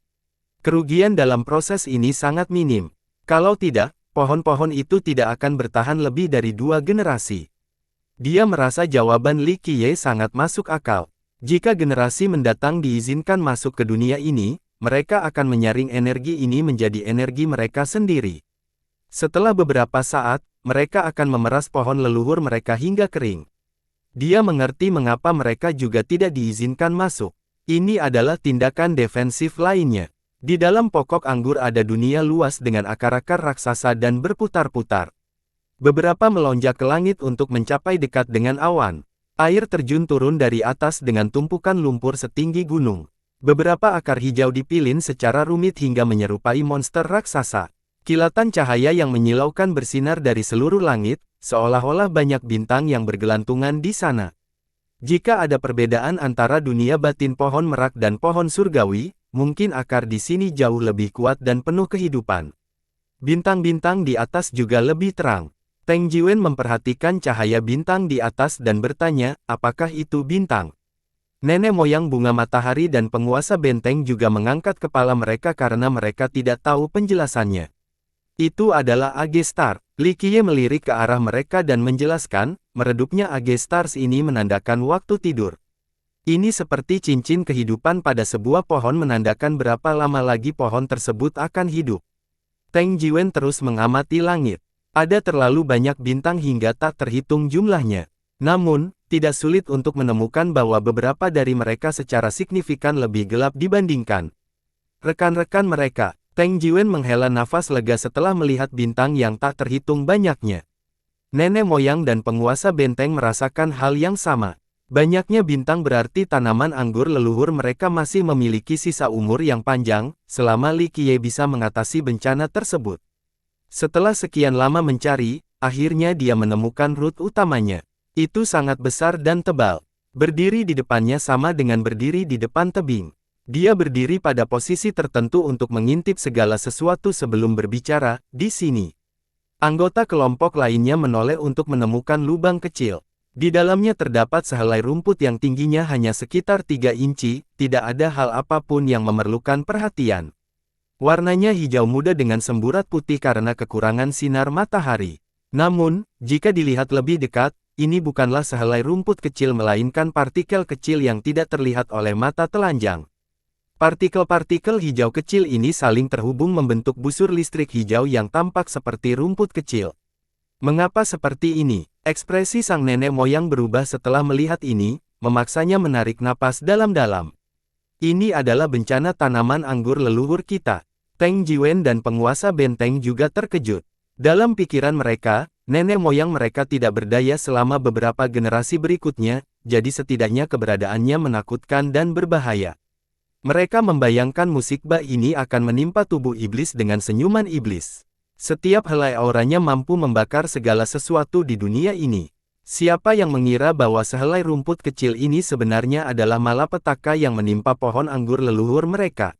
Kerugian dalam proses ini sangat minim. Kalau tidak, pohon-pohon itu tidak akan bertahan lebih dari 2 generasi. Dia merasa jawaban Li Qiye sangat masuk akal. Jika generasi mendatang diizinkan masuk ke dunia ini, mereka akan menyaring energi ini menjadi energi mereka sendiri. Setelah beberapa saat, mereka akan memeras pohon leluhur mereka hingga kering. Dia mengerti mengapa mereka juga tidak diizinkan masuk. Ini adalah tindakan defensif lainnya. Di dalam pokok anggur ada dunia luas dengan akar-akar raksasa dan berputar-putar. Beberapa melonjak ke langit untuk mencapai dekat dengan awan. Air terjun turun dari atas dengan tumpukan lumpur setinggi gunung. Beberapa akar hijau dipilin secara rumit hingga menyerupai monster raksasa. Kilatan cahaya yang menyilaukan bersinar dari seluruh langit, seolah-olah banyak bintang yang bergelantungan di sana. Jika ada perbedaan antara dunia batin pohon merak dan pohon surgawi, mungkin akar di sini jauh lebih kuat dan penuh kehidupan. Bintang-bintang di atas juga lebih terang. Teng Jiwen memperhatikan cahaya bintang di atas dan bertanya, apakah itu bintang? Nenek moyang bunga matahari dan penguasa benteng juga mengangkat kepala mereka karena mereka tidak tahu penjelasannya. Itu adalah Age Star. Li Qiye melirik ke arah mereka dan menjelaskan, meredupnya Age Stars ini menandakan waktu tidur. Ini seperti cincin kehidupan pada sebuah pohon menandakan berapa lama lagi pohon tersebut akan hidup. Teng Jiwen terus mengamati langit. Ada terlalu banyak bintang hingga tak terhitung jumlahnya. Namun, tidak sulit untuk menemukan bahwa beberapa dari mereka secara signifikan lebih gelap dibandingkan rekan-rekan mereka. Teng Jiwen menghela nafas lega setelah melihat bintang yang tak terhitung banyaknya. Nenek moyang dan penguasa benteng merasakan hal yang sama. Banyaknya bintang berarti tanaman anggur leluhur mereka masih memiliki sisa umur yang panjang, selama Li Qiye bisa mengatasi bencana tersebut. Setelah sekian lama mencari, akhirnya dia menemukan rute utamanya. Itu sangat besar dan tebal. Berdiri di depannya sama dengan berdiri di depan tebing. Dia berdiri pada posisi tertentu untuk mengintip segala sesuatu sebelum berbicara, di sini. Anggota kelompok lainnya menoleh untuk menemukan lubang kecil. Di dalamnya terdapat sehelai rumput yang tingginya hanya sekitar 3 inci, tidak ada hal apapun yang memerlukan perhatian. Warnanya hijau muda dengan semburat putih karena kekurangan sinar matahari. Namun, jika dilihat lebih dekat, ini bukanlah sehelai rumput kecil melainkan partikel kecil yang tidak terlihat oleh mata telanjang. Partikel-partikel hijau kecil ini saling terhubung membentuk busur listrik hijau yang tampak seperti rumput kecil. Mengapa seperti ini? Ekspresi sang nenek moyang berubah setelah melihat ini, memaksanya menarik napas dalam-dalam. Ini adalah bencana tanaman anggur leluhur kita. Teng Jiwen dan penguasa benteng juga terkejut. Dalam pikiran mereka, nenek moyang mereka tidak berdaya selama beberapa generasi berikutnya, jadi setidaknya keberadaannya menakutkan dan berbahaya. Mereka membayangkan musibah ini akan menimpa tubuh iblis dengan senyuman iblis. Setiap helai auranya mampu membakar segala sesuatu di dunia ini. Siapa yang mengira bahwa sehelai rumput kecil ini sebenarnya adalah malapetaka yang menimpa pohon anggur leluhur mereka?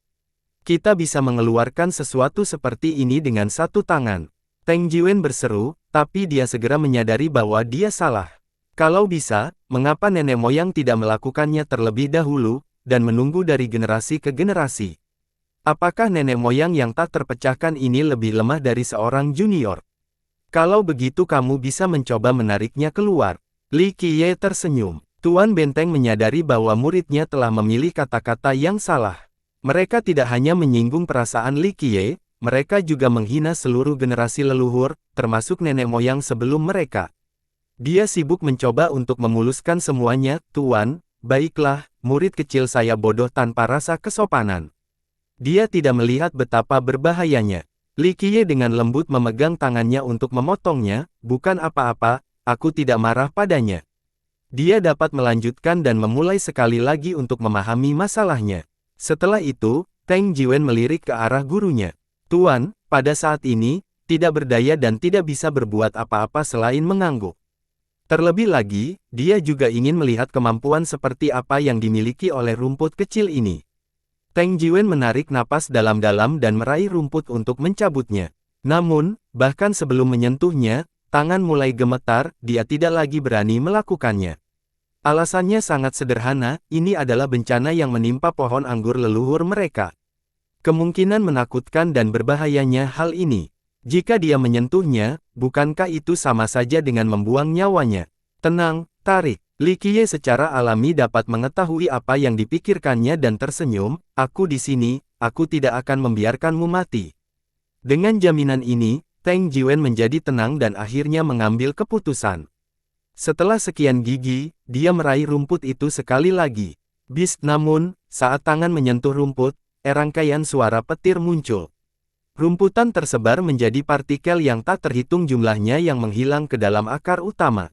Kita bisa mengeluarkan sesuatu seperti ini dengan satu tangan. Teng Jiwen berseru, tapi dia segera menyadari bahwa dia salah. Kalau bisa, mengapa nenek moyang tidak melakukannya terlebih dahulu, dan menunggu dari generasi ke generasi? Apakah nenek moyang yang tak terpecahkan ini lebih lemah dari seorang junior? Kalau begitu kamu bisa mencoba menariknya keluar. Li Qiye tersenyum. Tuan Benteng menyadari bahwa muridnya telah memilih kata-kata yang salah. Mereka tidak hanya menyinggung perasaan Li Qiye, mereka juga menghina seluruh generasi leluhur, termasuk nenek moyang sebelum mereka. Dia sibuk mencoba untuk memuluskan semuanya. Tuan, baiklah, murid kecil saya bodoh tanpa rasa kesopanan. Dia tidak melihat betapa berbahayanya. Li Qiye dengan lembut memegang tangannya untuk memotongnya, bukan apa-apa, aku tidak marah padanya. Dia dapat melanjutkan dan memulai sekali lagi untuk memahami masalahnya. Setelah itu, Teng Jiwen melirik ke arah gurunya. Tuan, pada saat ini, tidak berdaya dan tidak bisa berbuat apa-apa selain mengangguk. Terlebih lagi, dia juga ingin melihat kemampuan seperti apa yang dimiliki oleh rumput kecil ini. Teng Jiwen menarik napas dalam-dalam dan meraih rumput untuk mencabutnya. Namun, bahkan sebelum menyentuhnya, tangan mulai gemetar, dia tidak lagi berani melakukannya. Alasannya sangat sederhana, ini adalah bencana yang menimpa pohon anggur leluhur mereka. Kemungkinan menakutkan dan berbahayanya hal ini. Jika dia menyentuhnya, bukankah itu sama saja dengan membuang nyawanya? Tenang, tarik. Li Qiye secara alami dapat mengetahui apa yang dipikirkannya dan tersenyum, aku di sini, aku tidak akan membiarkanmu mati. Dengan jaminan ini, Teng Jiwen menjadi tenang dan akhirnya mengambil keputusan. Setelah sekian gigi, dia meraih rumput itu sekali lagi. Namun, saat tangan menyentuh rumput, rangkaian suara petir muncul. Rumputan tersebar menjadi partikel yang tak terhitung jumlahnya yang menghilang ke dalam akar utama.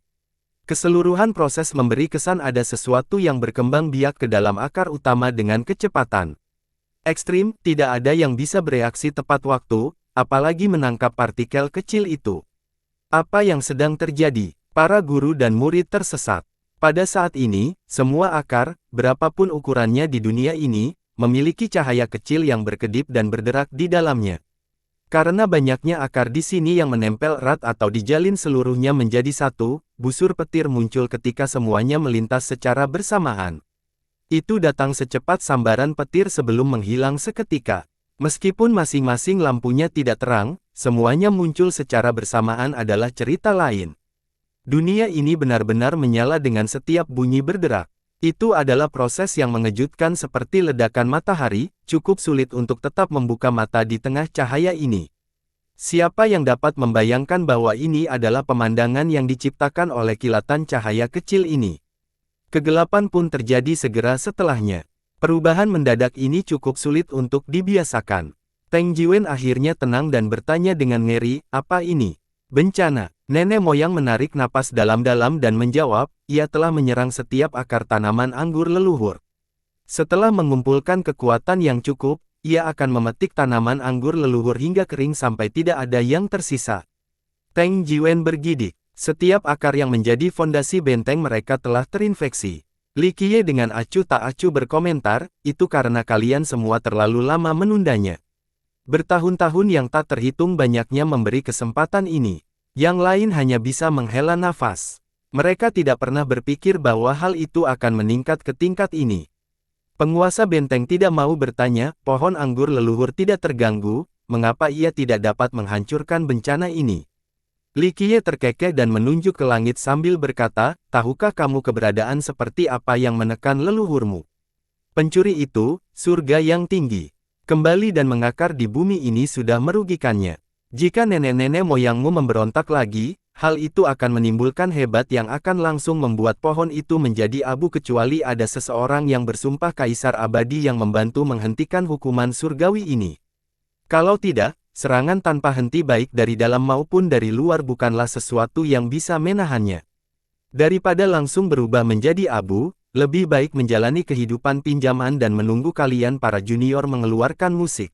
Keseluruhan proses memberi kesan ada sesuatu yang berkembang biak ke dalam akar utama dengan kecepatan ekstrim, tidak ada yang bisa bereaksi tepat waktu, apalagi menangkap partikel kecil itu. Apa yang sedang terjadi? Para guru dan murid tersesat. Pada saat ini, semua akar, berapapun ukurannya di dunia ini, memiliki cahaya kecil yang berkedip dan berderak di dalamnya. Karena banyaknya akar di sini yang menempel erat atau dijalin seluruhnya menjadi satu, busur petir muncul ketika semuanya melintas secara bersamaan. Itu datang secepat sambaran petir sebelum menghilang seketika. Meskipun masing-masing lampunya tidak terang, semuanya muncul secara bersamaan adalah cerita lain. Dunia ini benar-benar menyala dengan setiap bunyi berderak. Itu adalah proses yang mengejutkan seperti ledakan matahari, cukup sulit untuk tetap membuka mata di tengah cahaya ini. Siapa yang dapat membayangkan bahwa ini adalah pemandangan yang diciptakan oleh kilatan cahaya kecil ini? Kegelapan pun terjadi segera setelahnya. Perubahan mendadak ini cukup sulit untuk dibiasakan. Teng Jiwen akhirnya tenang dan bertanya dengan ngeri, apa ini? Bencana. Nenek moyang menarik napas dalam-dalam dan menjawab, ia telah menyerang setiap akar tanaman anggur leluhur. Setelah mengumpulkan kekuatan yang cukup, ia akan memetik tanaman anggur leluhur hingga kering sampai tidak ada yang tersisa. Teng Jiwen bergidik. Setiap akar yang menjadi fondasi benteng mereka telah terinfeksi. Li Qiye dengan acuh tak acuh berkomentar, itu karena kalian semua terlalu lama menundanya. Bertahun-tahun yang tak terhitung banyaknya memberi kesempatan ini. Yang lain hanya bisa menghela nafas. Mereka tidak pernah berpikir bahwa hal itu akan meningkat ke tingkat ini. Penguasa benteng tidak mau bertanya, pohon anggur leluhur tidak terganggu, mengapa ia tidak dapat menghancurkan bencana ini? Li Qiye terkekeh dan menunjuk ke langit sambil berkata, tahukah kamu keberadaan seperti apa yang menekan leluhurmu? Pencuri itu, surga yang tinggi. Kembali dan mengakar di bumi ini sudah merugikannya. Jika nenek-nenek moyangmu memberontak lagi, hal itu akan menimbulkan hebat yang akan langsung membuat pohon itu menjadi abu kecuali ada seseorang yang bersumpah kaisar abadi yang membantu menghentikan hukuman surgawi ini. Kalau tidak, serangan tanpa henti baik dari dalam maupun dari luar bukanlah sesuatu yang bisa menahannya. Daripada langsung berubah menjadi abu, lebih baik menjalani kehidupan pinjaman dan menunggu kalian para junior mengeluarkan musik.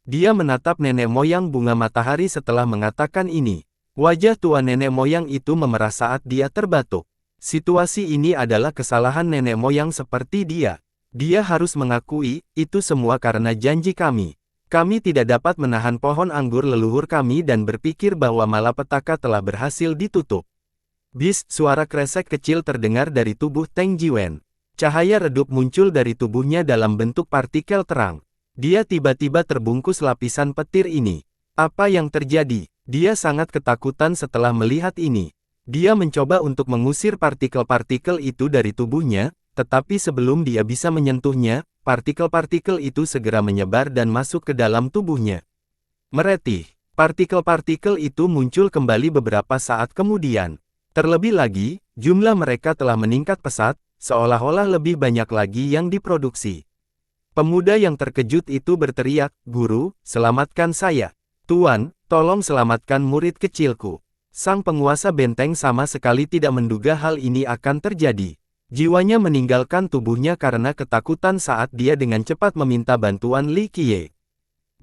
Dia menatap nenek moyang bunga matahari setelah mengatakan ini. Wajah tua nenek moyang itu memerah saat dia terbatuk. Situasi ini adalah kesalahan nenek moyang seperti dia. Dia harus mengakui, itu semua karena janji kami. Kami tidak dapat menahan pohon anggur leluhur kami dan berpikir bahwa malapetaka telah berhasil ditutup. Suara kresek kecil terdengar dari tubuh Teng Jiwen. Cahaya redup muncul dari tubuhnya dalam bentuk partikel terang. Dia tiba-tiba terbungkus lapisan petir ini. Apa yang terjadi? Dia sangat ketakutan setelah melihat ini. Dia mencoba untuk mengusir partikel-partikel itu dari tubuhnya, tetapi sebelum dia bisa menyentuhnya, partikel-partikel itu segera menyebar dan masuk ke dalam tubuhnya. Meretih. Partikel-partikel itu muncul kembali beberapa saat kemudian. Terlebih lagi, jumlah mereka telah meningkat pesat, seolah-olah lebih banyak lagi yang diproduksi. Pemuda yang terkejut itu berteriak, "Guru, selamatkan saya. Tuan, tolong selamatkan murid kecilku." Sang penguasa benteng sama sekali tidak menduga hal ini akan terjadi. Jiwanya meninggalkan tubuhnya karena ketakutan saat dia dengan cepat meminta bantuan Li Qiye.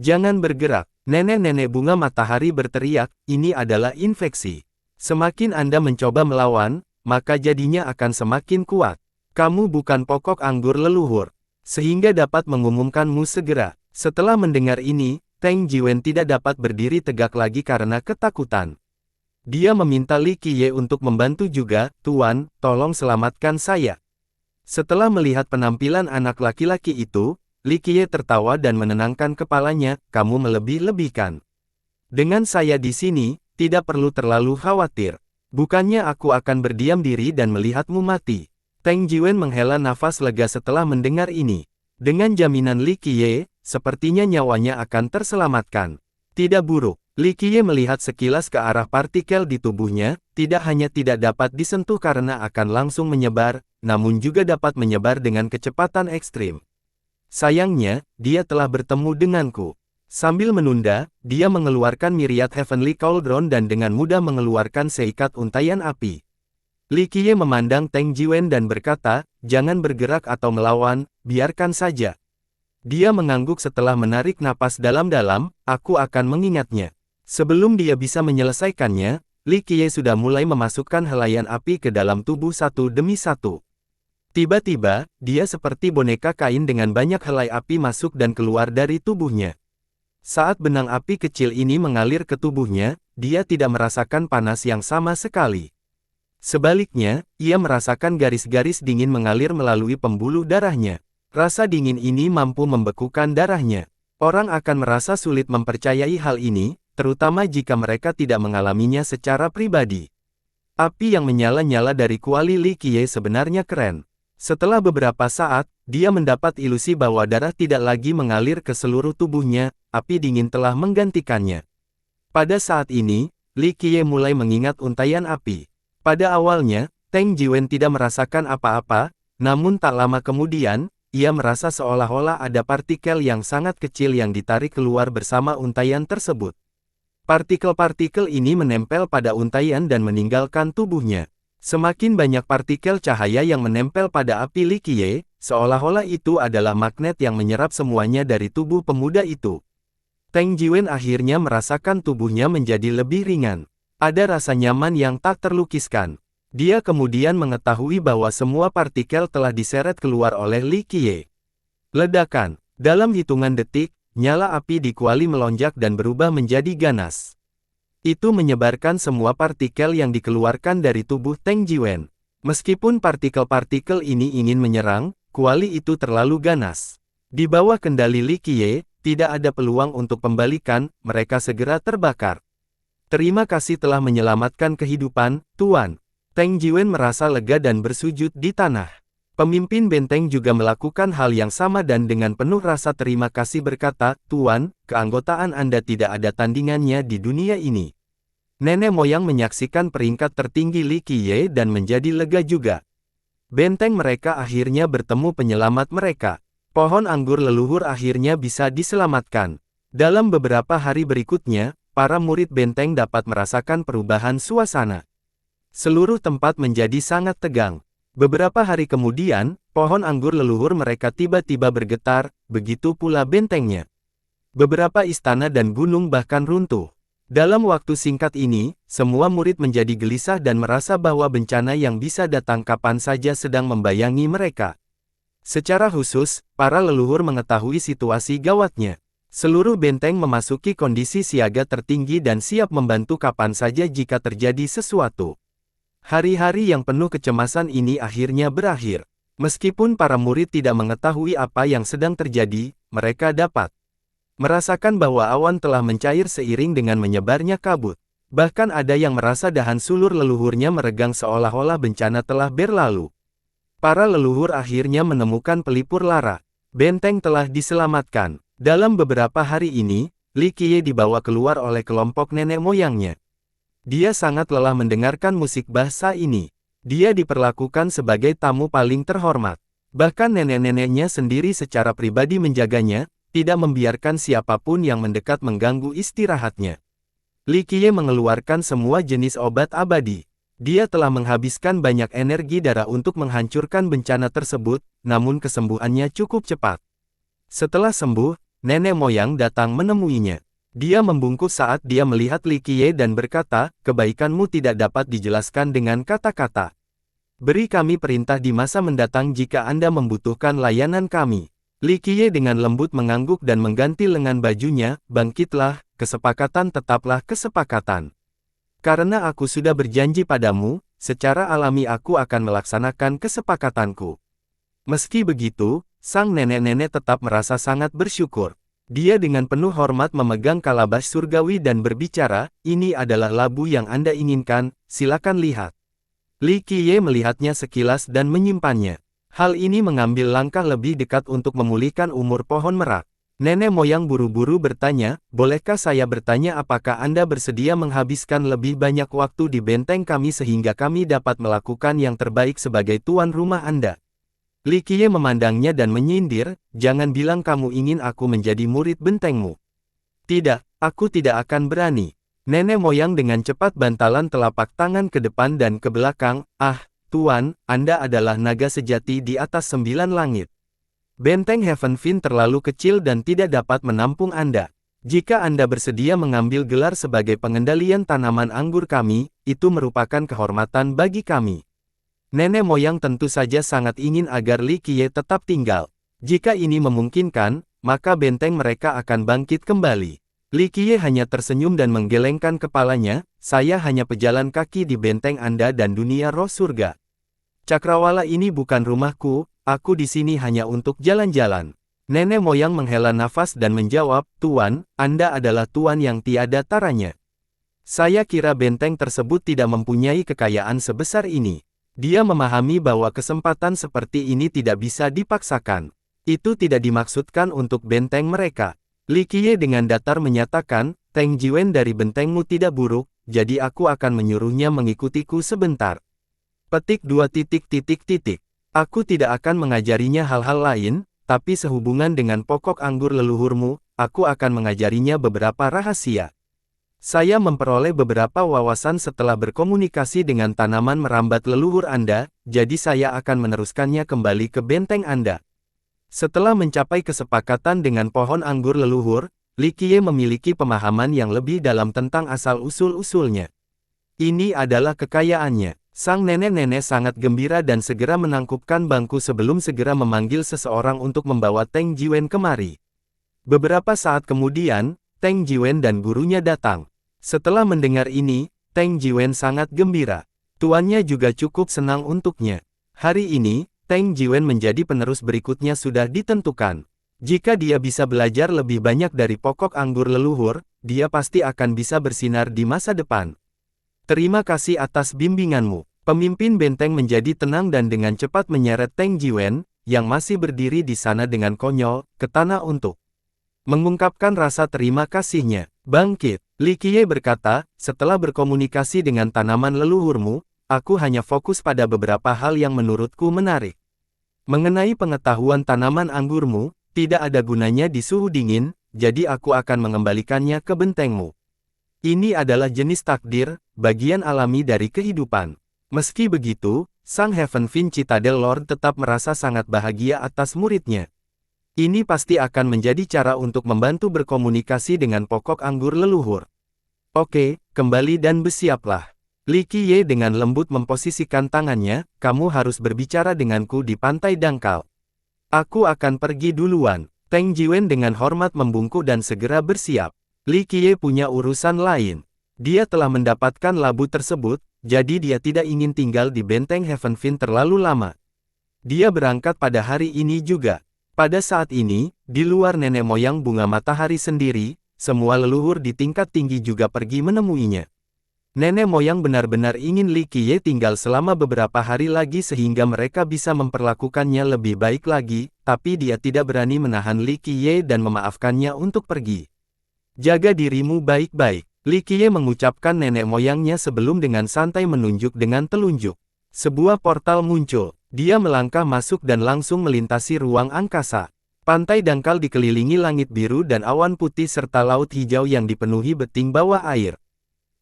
"Jangan bergerak." Nenek-nenek bunga matahari berteriak, "Ini adalah infeksi. Semakin Anda mencoba melawan, maka jadinya akan semakin kuat. Kamu bukan pokok anggur leluhur, sehingga dapat mengumumkanmu segera." Setelah mendengar ini, Teng Jiwen tidak dapat berdiri tegak lagi karena ketakutan. Dia meminta Li Qiye untuk membantu juga, "Tuan, tolong selamatkan saya." Setelah melihat penampilan anak laki-laki itu, Li Qiye tertawa dan menenangkan kepalanya, "Kamu melebih-lebihkan. Dengan saya di sini, tidak perlu terlalu khawatir. Bukannya aku akan berdiam diri dan melihatmu mati." Teng Jiwen menghela nafas lega setelah mendengar ini. Dengan jaminan Li Qiye, sepertinya nyawanya akan terselamatkan. Tidak buruk. Li Qiye melihat sekilas ke arah partikel di tubuhnya, tidak hanya tidak dapat disentuh karena akan langsung menyebar, namun juga dapat menyebar dengan kecepatan ekstrim. Sayangnya, dia telah bertemu denganku. Sambil menunda, dia mengeluarkan Myriad Heavenly Cauldron dan dengan mudah mengeluarkan seikat untayan api. Li Qiye memandang Teng Jiwen dan berkata, "Jangan bergerak atau melawan, biarkan saja." Dia mengangguk setelah menarik napas dalam-dalam, "Aku akan mengingatnya." Sebelum dia bisa menyelesaikannya, Li Qiye sudah mulai memasukkan helaian api ke dalam tubuh satu demi satu. Tiba-tiba, dia seperti boneka kain dengan banyak helai api masuk dan keluar dari tubuhnya. Saat benang api kecil ini mengalir ke tubuhnya, dia tidak merasakan panas yang sama sekali. Sebaliknya, ia merasakan garis-garis dingin mengalir melalui pembuluh darahnya. Rasa dingin ini mampu membekukan darahnya. Orang akan merasa sulit mempercayai hal ini, terutama jika mereka tidak mengalaminya secara pribadi. Api yang menyala-nyala dari kuali Li Qiye sebenarnya keren. Setelah beberapa saat, dia mendapat ilusi bahwa darah tidak lagi mengalir ke seluruh tubuhnya, api dingin telah menggantikannya. Pada saat ini, Li Qiye mulai mengingat untayan api. Pada awalnya, Teng Jiwen tidak merasakan apa-apa, namun tak lama kemudian, ia merasa seolah-olah ada partikel yang sangat kecil yang ditarik keluar bersama untayan tersebut. Partikel-partikel ini menempel pada untayan dan meninggalkan tubuhnya. Semakin banyak partikel cahaya yang menempel pada api Li Qiye, seolah-olah itu adalah magnet yang menyerap semuanya dari tubuh pemuda itu. Teng Jiwen akhirnya merasakan tubuhnya menjadi lebih ringan. Ada rasa nyaman yang tak terlukiskan. Dia kemudian mengetahui bahwa semua partikel telah diseret keluar oleh Li Qiye. Ledakan. Dalam hitungan detik, nyala api di kuali melonjak dan berubah menjadi ganas. Itu menyebarkan semua partikel yang dikeluarkan dari tubuh Teng Jiwen. Meskipun partikel-partikel ini ingin menyerang, kuali itu terlalu ganas. Di bawah kendali Li Qiye, tidak ada peluang untuk pembalikan, mereka segera terbakar. "Terima kasih telah menyelamatkan kehidupan, Tuan." Teng Jiwen merasa lega dan bersujud di tanah. Pemimpin benteng juga melakukan hal yang sama dan dengan penuh rasa terima kasih berkata, "Tuan, keanggotaan Anda tidak ada tandingannya di dunia ini." Nenek moyang menyaksikan peringkat tertinggi Li Qiye dan menjadi lega juga. Benteng mereka akhirnya bertemu penyelamat mereka. Pohon anggur leluhur akhirnya bisa diselamatkan. Dalam beberapa hari berikutnya, para murid benteng dapat merasakan perubahan suasana. Seluruh tempat menjadi sangat tegang. Beberapa hari kemudian, pohon anggur leluhur mereka tiba-tiba bergetar, begitu pula bentengnya. Beberapa istana dan gunung bahkan runtuh. Dalam waktu singkat ini, semua murid menjadi gelisah dan merasa bahwa bencana yang bisa datang kapan saja sedang membayangi mereka. Secara khusus, para leluhur mengetahui situasi gawatnya. Seluruh benteng memasuki kondisi siaga tertinggi dan siap membantu kapan saja jika terjadi sesuatu. Hari-hari yang penuh kecemasan ini akhirnya berakhir. Meskipun para murid tidak mengetahui apa yang sedang terjadi, mereka dapat merasakan bahwa awan telah mencair seiring dengan menyebarnya kabut. Bahkan ada yang merasa dahan sulur leluhurnya meregang seolah-olah bencana telah berlalu. Para leluhur akhirnya menemukan pelipur lara. Benteng telah diselamatkan. Dalam beberapa hari ini, Li Qiye dibawa keluar oleh kelompok nenek moyangnya. Dia sangat lelah mendengarkan musik bahasa ini. Dia diperlakukan sebagai tamu paling terhormat. Bahkan nenek-neneknya sendiri secara pribadi menjaganya, tidak membiarkan siapapun yang mendekat mengganggu istirahatnya. Li Qiye mengeluarkan semua jenis obat abadi. Dia telah menghabiskan banyak energi darah untuk menghancurkan bencana tersebut, namun kesembuhannya cukup cepat. Setelah sembuh, nenek moyang datang menemuinya. Dia membungkuk saat dia melihat Li Qiye dan berkata, "Kebaikanmu tidak dapat dijelaskan dengan kata-kata. Beri kami perintah di masa mendatang jika Anda membutuhkan layanan kami." Li Qiye dengan lembut mengangguk dan mengganti lengan bajunya, "Bangkitlah, kesepakatan tetaplah kesepakatan. Karena aku sudah berjanji padamu, secara alami aku akan melaksanakan kesepakatanku." Meski begitu, sang nenek-nenek tetap merasa sangat bersyukur. Dia dengan penuh hormat memegang kalabash surgawi dan berbicara, "Ini adalah labu yang Anda inginkan, silakan lihat." Li Qiye melihatnya sekilas dan menyimpannya. Hal ini mengambil langkah lebih dekat untuk memulihkan umur pohon merak. Nenek moyang buru-buru bertanya, "Bolehkah saya bertanya apakah Anda bersedia menghabiskan lebih banyak waktu di benteng kami sehingga kami dapat melakukan yang terbaik sebagai tuan rumah Anda?" Li Qiye memandangnya dan menyindir, "Jangan bilang kamu ingin aku menjadi murid bentengmu. Tidak, aku tidak akan berani." Nenek moyang dengan cepat bantalan telapak tangan ke depan dan ke belakang, "Ah, Tuan, Anda adalah naga sejati di atas 9 langit. Benteng Heavenfin terlalu kecil dan tidak dapat menampung Anda. Jika Anda bersedia mengambil gelar sebagai pengendalian tanaman anggur kami, itu merupakan kehormatan bagi kami." Nenek moyang tentu saja sangat ingin agar Li Qiye tetap tinggal. Jika ini memungkinkan, maka benteng mereka akan bangkit kembali. Li Qiye hanya tersenyum dan menggelengkan kepalanya, "Saya hanya pejalan kaki di benteng Anda dan dunia roh surga. Cakrawala ini bukan rumahku, aku di sini hanya untuk jalan-jalan." Nenek moyang menghela nafas dan menjawab, "Tuan, Anda adalah tuan yang tiada taranya. Saya kira benteng tersebut tidak mempunyai kekayaan sebesar ini." Dia memahami bahwa kesempatan seperti ini tidak bisa dipaksakan. Itu tidak dimaksudkan untuk benteng mereka. Li Qiye dengan datar menyatakan, "Teng Jiwen dari bentengmu tidak buruk, jadi aku akan menyuruhnya mengikutiku sebentar." Petik 2. Aku tidak akan mengajarinya hal-hal lain, tapi sehubungan dengan pokok anggur leluhurmu, aku akan mengajarinya beberapa rahasia. Saya memperoleh beberapa wawasan setelah berkomunikasi dengan tanaman merambat leluhur Anda, jadi saya akan meneruskannya kembali ke benteng Anda. Setelah mencapai kesepakatan dengan pohon anggur leluhur, Li Qiye memiliki pemahaman yang lebih dalam tentang asal-usul-usulnya. Ini adalah kekayaannya. Sang nenek-nenek sangat gembira dan segera menangkupkan bangku sebelum segera memanggil seseorang untuk membawa Teng Jiwen kemari. Beberapa saat kemudian, Teng Jiwen dan gurunya datang. Setelah mendengar ini, Teng Jiwen sangat gembira. Tuannya juga cukup senang untuknya. Hari ini, Teng Jiwen menjadi penerus berikutnya sudah ditentukan. Jika dia bisa belajar lebih banyak dari pokok anggur leluhur, dia pasti akan bisa bersinar di masa depan. Terima kasih atas bimbinganmu. Pemimpin benteng menjadi tenang dan dengan cepat menyeret Teng Jiwen, yang masih berdiri di sana dengan konyol, ke tanah untuk mengungkapkan rasa terima kasihnya. Bangkit, Li Qiye berkata, "Setelah berkomunikasi dengan tanaman leluhurmu, aku hanya fokus pada beberapa hal yang menurutku menarik. Mengenai pengetahuan tanaman anggurmu, tidak ada gunanya di suhu dingin, jadi aku akan mengembalikannya ke bentengmu. Ini adalah jenis takdir, bagian alami dari kehidupan." Meski begitu, sang Heavenfin Citadel Lord tetap merasa sangat bahagia atas muridnya. Ini pasti akan menjadi cara untuk membantu berkomunikasi dengan pokok anggur leluhur. "Oke, kembali dan bersiaplah." Li Qiye dengan lembut memposisikan tangannya, "Kamu harus berbicara denganku di pantai dangkal. Aku akan pergi duluan." Teng Jiwen dengan hormat membungkuk dan segera bersiap. Li Qiye punya urusan lain. Dia telah mendapatkan labu tersebut, jadi dia tidak ingin tinggal di benteng Heavenfin terlalu lama. Dia berangkat pada hari ini juga. Pada saat ini, di luar nenek moyang bunga matahari sendiri, semua leluhur di tingkat tinggi juga pergi menemuinya. Nenek moyang benar-benar ingin Li Qiye tinggal selama beberapa hari lagi sehingga mereka bisa memperlakukannya lebih baik lagi, tapi dia tidak berani menahan Li Qiye dan memaafkannya untuk pergi. Jaga dirimu baik-baik. Li Qiye mengucapkan nenek moyangnya sebelum dengan santai menunjuk dengan telunjuk. Sebuah portal muncul. Dia melangkah masuk dan langsung melintasi ruang angkasa. Pantai dangkal dikelilingi langit biru dan awan putih serta laut hijau yang dipenuhi beting bawah air.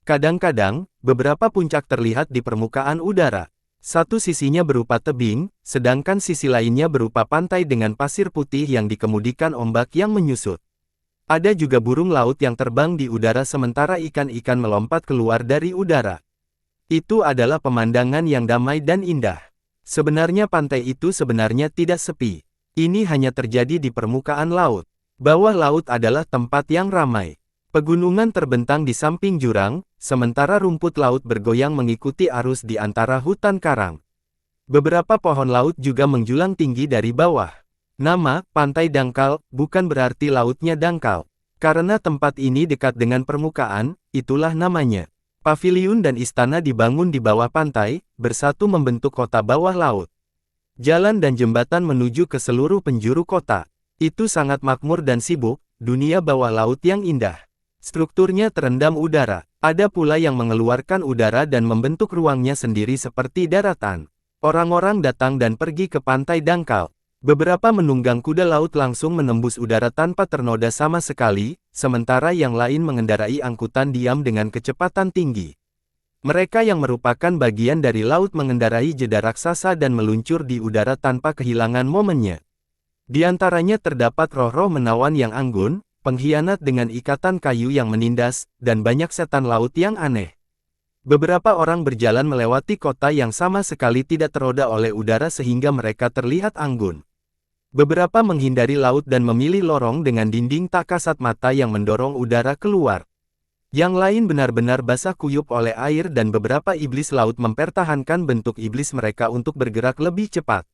Kadang-kadang, beberapa puncak terlihat di permukaan udara. Satu sisinya berupa tebing, sedangkan sisi lainnya berupa pantai dengan pasir putih yang dikemudikan ombak yang menyusut. Ada juga burung laut yang terbang di udara sementara ikan-ikan melompat keluar dari udara. Itu adalah pemandangan yang damai dan indah. Sebenarnya pantai itu sebenarnya tidak sepi. Ini hanya terjadi di permukaan laut. Bawah laut adalah tempat yang ramai. Pegunungan terbentang di samping jurang, sementara rumput laut bergoyang mengikuti arus di antara hutan karang. Beberapa pohon laut juga menjulang tinggi dari bawah. Nama, Pantai Dangkal, bukan berarti lautnya dangkal. Karena tempat ini dekat dengan permukaan, itulah namanya. Paviliun dan istana dibangun di bawah pantai, bersatu membentuk kota bawah laut. Jalan dan jembatan menuju ke seluruh penjuru kota. Itu sangat makmur dan sibuk, dunia bawah laut yang indah. Strukturnya terendam udara. Ada pula yang mengeluarkan udara dan membentuk ruangnya sendiri seperti daratan. Orang-orang datang dan pergi ke Pantai Dangkal. Beberapa menunggang kuda laut langsung menembus udara tanpa ternoda sama sekali, sementara yang lain mengendarai angkutan diam dengan kecepatan tinggi. Mereka yang merupakan bagian dari laut mengendarai jeda raksasa dan meluncur di udara tanpa kehilangan momennya. Di antaranya terdapat roh-roh menawan yang anggun, pengkhianat dengan ikatan kayu yang menindas, dan banyak setan laut yang aneh. Beberapa orang berjalan melewati kota yang sama sekali tidak teroda oleh udara sehingga mereka terlihat anggun. Beberapa menghindari laut dan memilih lorong dengan dinding tak kasat mata yang mendorong udara keluar. Yang lain benar-benar basah kuyup oleh air dan beberapa iblis laut mempertahankan bentuk iblis mereka untuk bergerak lebih cepat.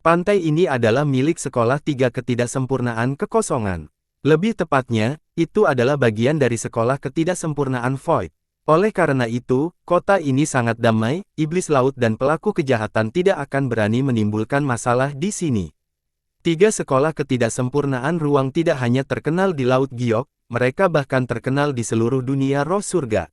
Pantai ini adalah milik sekolah tiga ketidaksempurnaan kekosongan. Lebih tepatnya, itu adalah bagian dari sekolah ketidaksempurnaan Void. Oleh karena itu, kota ini sangat damai, iblis laut dan pelaku kejahatan tidak akan berani menimbulkan masalah di sini. Tiga sekolah ketidaksempurnaan ruang tidak hanya terkenal di Laut Giok, mereka bahkan terkenal di seluruh dunia roh surga.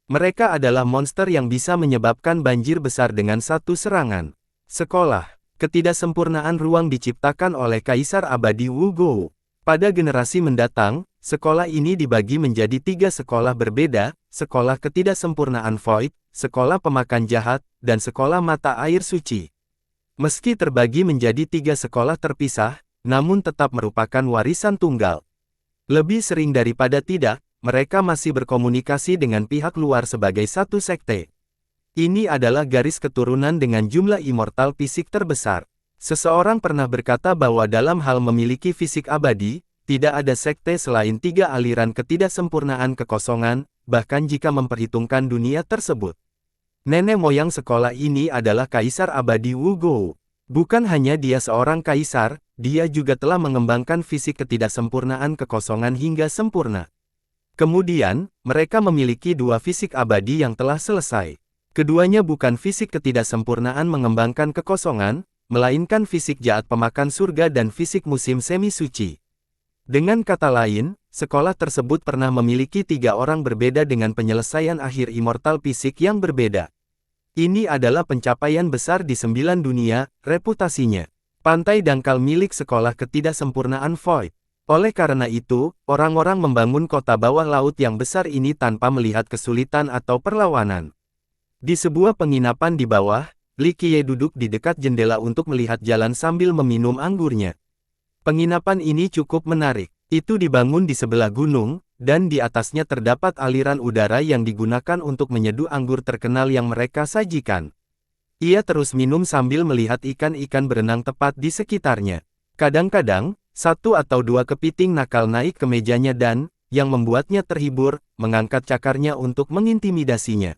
Mereka adalah monster yang bisa menyebabkan banjir besar dengan satu serangan. Sekolah ketidaksempurnaan ruang diciptakan oleh Kaisar Abadi Wu Gou. Pada generasi mendatang, sekolah ini dibagi menjadi tiga sekolah berbeda, sekolah ketidaksempurnaan Void, sekolah pemakan jahat, dan sekolah mata air suci. Meski terbagi menjadi tiga sekolah terpisah, namun tetap merupakan warisan tunggal. Lebih sering daripada tidak, mereka masih berkomunikasi dengan pihak luar sebagai satu sekte. Ini adalah garis keturunan dengan jumlah immortal fisik terbesar. Seseorang pernah berkata bahwa dalam hal memiliki fisik abadi, tidak ada sekte selain tiga aliran ketidaksempurnaan kekosongan, bahkan jika memperhitungkan dunia tersebut. Nenek moyang sekolah ini adalah Kaisar Abadi Wu Gou. Bukan hanya dia seorang kaisar, dia juga telah mengembangkan fisik ketidaksempurnaan kekosongan hingga sempurna. Kemudian, mereka memiliki dua fisik abadi yang telah selesai. Keduanya bukan fisik ketidaksempurnaan mengembangkan kekosongan, melainkan fisik jahat pemakan surga dan fisik musim semi suci. Dengan kata lain, sekolah tersebut pernah memiliki tiga orang berbeda dengan penyelesaian akhir immortal fisik yang berbeda. Ini adalah pencapaian besar di 9 dunia, reputasinya. Pantai dangkal milik sekolah ketidaksempurnaan Void. Oleh karena itu, orang-orang membangun kota bawah laut yang besar ini tanpa melihat kesulitan atau perlawanan. Di sebuah penginapan di bawah, Li Qiye duduk di dekat jendela untuk melihat jalan sambil meminum anggurnya. Penginapan ini cukup menarik. Itu dibangun di sebelah gunung, dan di atasnya terdapat aliran udara yang digunakan untuk menyeduh anggur terkenal yang mereka sajikan. Ia terus minum sambil melihat ikan-ikan berenang tepat di sekitarnya. Kadang-kadang, satu atau dua kepiting nakal naik ke mejanya dan, yang membuatnya terhibur, mengangkat cakarnya untuk mengintimidasinya.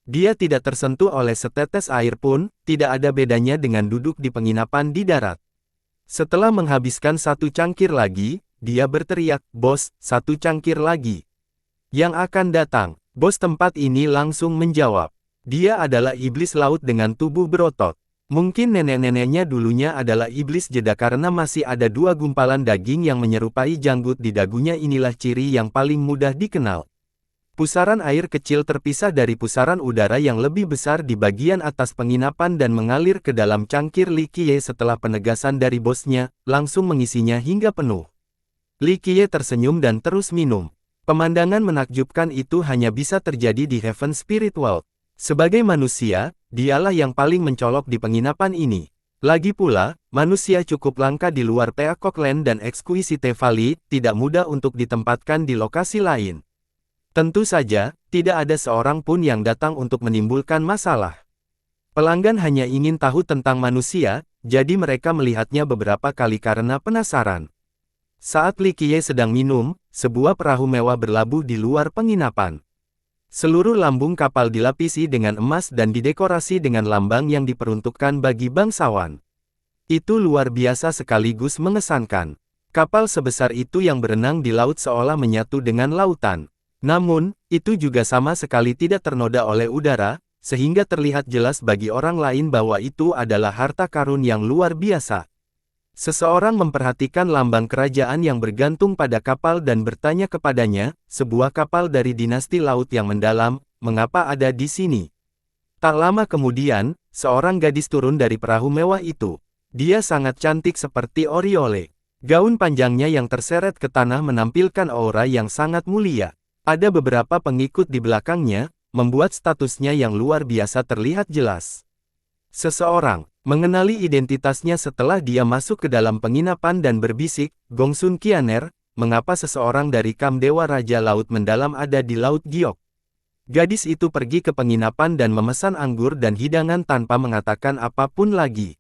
Dia tidak tersentuh oleh setetes air pun, tidak ada bedanya dengan duduk di penginapan di darat. Setelah menghabiskan satu cangkir lagi, dia berteriak, "Bos, satu cangkir lagi. Yang akan datang." Bos tempat ini langsung menjawab. Dia adalah iblis laut dengan tubuh berotot. Mungkin nenek-neneknya dulunya adalah iblis jeda karena masih ada dua gumpalan daging yang menyerupai janggut di dagunya. Inilah ciri yang paling mudah dikenal. Pusaran air kecil terpisah dari pusaran udara yang lebih besar di bagian atas penginapan dan mengalir ke dalam cangkir Li Qiye setelah penegasan dari bosnya, langsung mengisinya hingga penuh. Li Qiye tersenyum dan terus minum. Pemandangan menakjubkan itu hanya bisa terjadi di Heaven Spirit World. Sebagai manusia, dialah yang paling mencolok di penginapan ini. Lagi pula, manusia cukup langka di luar Peacock Land dan Exquisite Valley, tidak mudah untuk ditempatkan di lokasi lain. Tentu saja, tidak ada seorang pun yang datang untuk menimbulkan masalah. Pelanggan hanya ingin tahu tentang manusia, jadi mereka melihatnya beberapa kali karena penasaran. Saat Li Qiye sedang minum, sebuah perahu mewah berlabuh di luar penginapan. Seluruh lambung kapal dilapisi dengan emas dan didekorasi dengan lambang yang diperuntukkan bagi bangsawan. Itu luar biasa sekaligus mengesankan. Kapal sebesar itu yang berenang di laut seolah menyatu dengan lautan. Namun, itu juga sama sekali tidak ternoda oleh udara, sehingga terlihat jelas bagi orang lain bahwa itu adalah harta karun yang luar biasa. Seseorang memperhatikan lambang kerajaan yang bergantung pada kapal dan bertanya kepadanya, "Sebuah kapal dari dinasti laut yang mendalam, mengapa ada di sini?" Tak lama kemudian, seorang gadis turun dari perahu mewah itu. Dia sangat cantik seperti Oriole. Gaun panjangnya yang terseret ke tanah menampilkan aura yang sangat mulia. Ada beberapa pengikut di belakangnya, membuat statusnya yang luar biasa terlihat jelas. Seseorang mengenali identitasnya setelah dia masuk ke dalam penginapan dan berbisik, "Gongsun Qianer, mengapa seseorang dari Kam Dewa Raja Laut Mendalam ada di Laut Giok?" Gadis itu pergi ke penginapan dan memesan anggur dan hidangan tanpa mengatakan apapun lagi.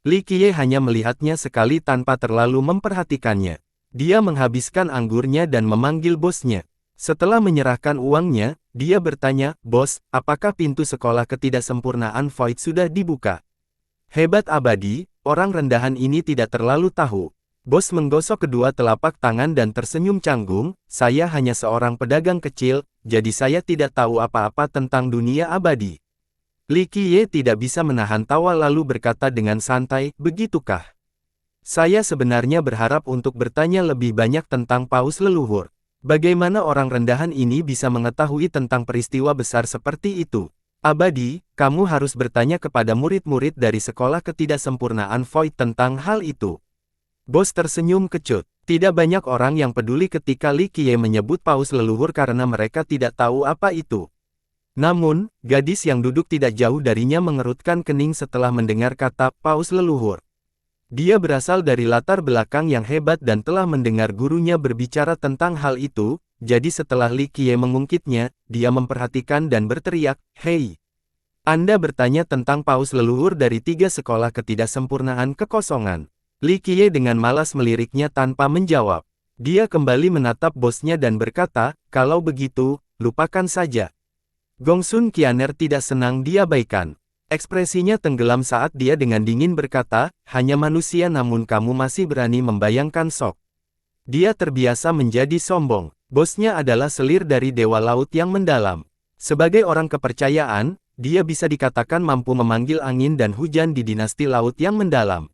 Li Qiye hanya melihatnya sekali tanpa terlalu memperhatikannya. Dia menghabiskan anggurnya dan memanggil bosnya. Setelah menyerahkan uangnya, dia bertanya, "Bos, apakah pintu sekolah ketidaksempurnaan Void sudah dibuka?" Hebat abadi, orang rendahan ini tidak terlalu tahu. Bos menggosok kedua telapak tangan dan tersenyum canggung, "Saya hanya seorang pedagang kecil, jadi saya tidak tahu apa-apa tentang dunia abadi." Li Qiye tidak bisa menahan tawa lalu berkata dengan santai, "Begitukah? Saya sebenarnya berharap untuk bertanya lebih banyak tentang paus leluhur. Bagaimana orang rendahan ini bisa mengetahui tentang peristiwa besar seperti itu? Abadi, kamu harus bertanya kepada murid-murid dari sekolah ketidaksempurnaan Void tentang hal itu." Bos tersenyum kecut. Tidak banyak orang yang peduli ketika Li Qiye menyebut paus leluhur karena mereka tidak tahu apa itu. Namun, gadis yang duduk tidak jauh darinya mengerutkan kening setelah mendengar kata paus leluhur. Dia berasal dari latar belakang yang hebat dan telah mendengar gurunya berbicara tentang hal itu, jadi setelah Li Qiye mengungkitnya, dia memperhatikan dan berteriak, "Hei! Anda bertanya tentang paus leluhur dari 3 sekolah ketidaksempurnaan kekosongan." Li Qiye dengan malas meliriknya tanpa menjawab. Dia kembali menatap bosnya dan berkata, "Kalau begitu, lupakan saja." Gongsun Qianer tidak senang diabaikan. Ekspresinya tenggelam saat dia dengan dingin berkata, "Hanya manusia namun kamu masih berani membayangkan Sok." Dia terbiasa menjadi sombong. Bosnya adalah selir dari Dewa Laut yang mendalam. Sebagai orang kepercayaan, dia bisa dikatakan mampu memanggil angin dan hujan di dinasti laut yang mendalam.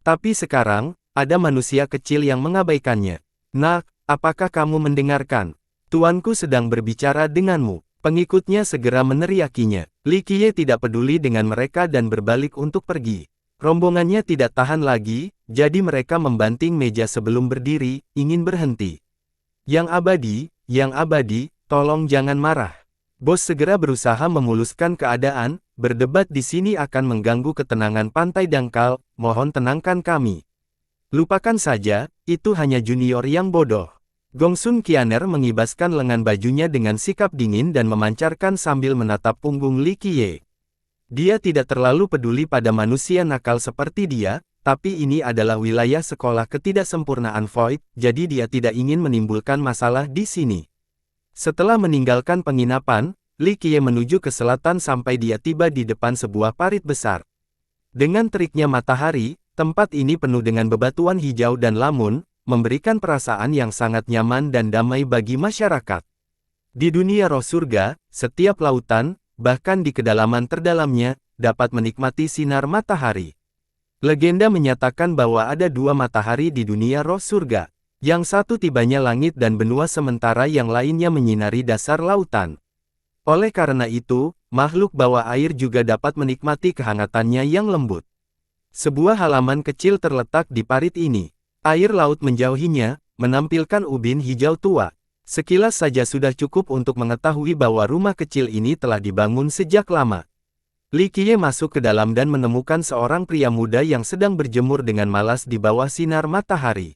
Tapi sekarang, ada manusia kecil yang mengabaikannya. "Nak, apakah kamu mendengarkan? Tuanku sedang berbicara denganmu." Pengikutnya segera meneriakinya. Li Qiye tidak peduli dengan mereka dan berbalik untuk pergi. Rombongannya tidak tahan lagi, jadi mereka membanting meja sebelum berdiri, ingin berhenti. Yang abadi, tolong jangan marah." Bos segera berusaha memuluskan keadaan, "Berdebat di sini akan mengganggu ketenangan pantai dangkal, mohon tenangkan kami. Lupakan saja, itu hanya junior yang bodoh." Gongsun Qianer mengibaskan lengan bajunya dengan sikap dingin dan memancarkan sambil menatap punggung Li Qiye. Dia tidak terlalu peduli pada manusia nakal seperti dia, tapi ini adalah wilayah sekolah ketidaksempurnaan Void, jadi dia tidak ingin menimbulkan masalah di sini. Setelah meninggalkan penginapan, Li Qiye menuju ke selatan sampai dia tiba di depan sebuah parit besar. Dengan teriknya matahari, Tempat ini penuh dengan bebatuan hijau dan lamun, memberikan perasaan yang sangat nyaman dan damai bagi masyarakat. Di dunia roh surga, setiap lautan, bahkan di kedalaman terdalamnya, dapat menikmati sinar matahari. Legenda menyatakan bahwa ada dua matahari di dunia roh surga. Yang satu tibanya langit dan benua sementara yang lainnya menyinari dasar lautan. Oleh karena itu, makhluk bawah air juga dapat menikmati kehangatannya yang lembut. Sebuah halaman kecil terletak di parit ini. Air laut menjauhinya, menampilkan ubin hijau tua. Sekilas saja sudah cukup untuk mengetahui bahwa rumah kecil ini telah dibangun sejak lama. Li Qiye masuk ke dalam dan menemukan seorang pria muda yang sedang berjemur dengan malas di bawah sinar matahari.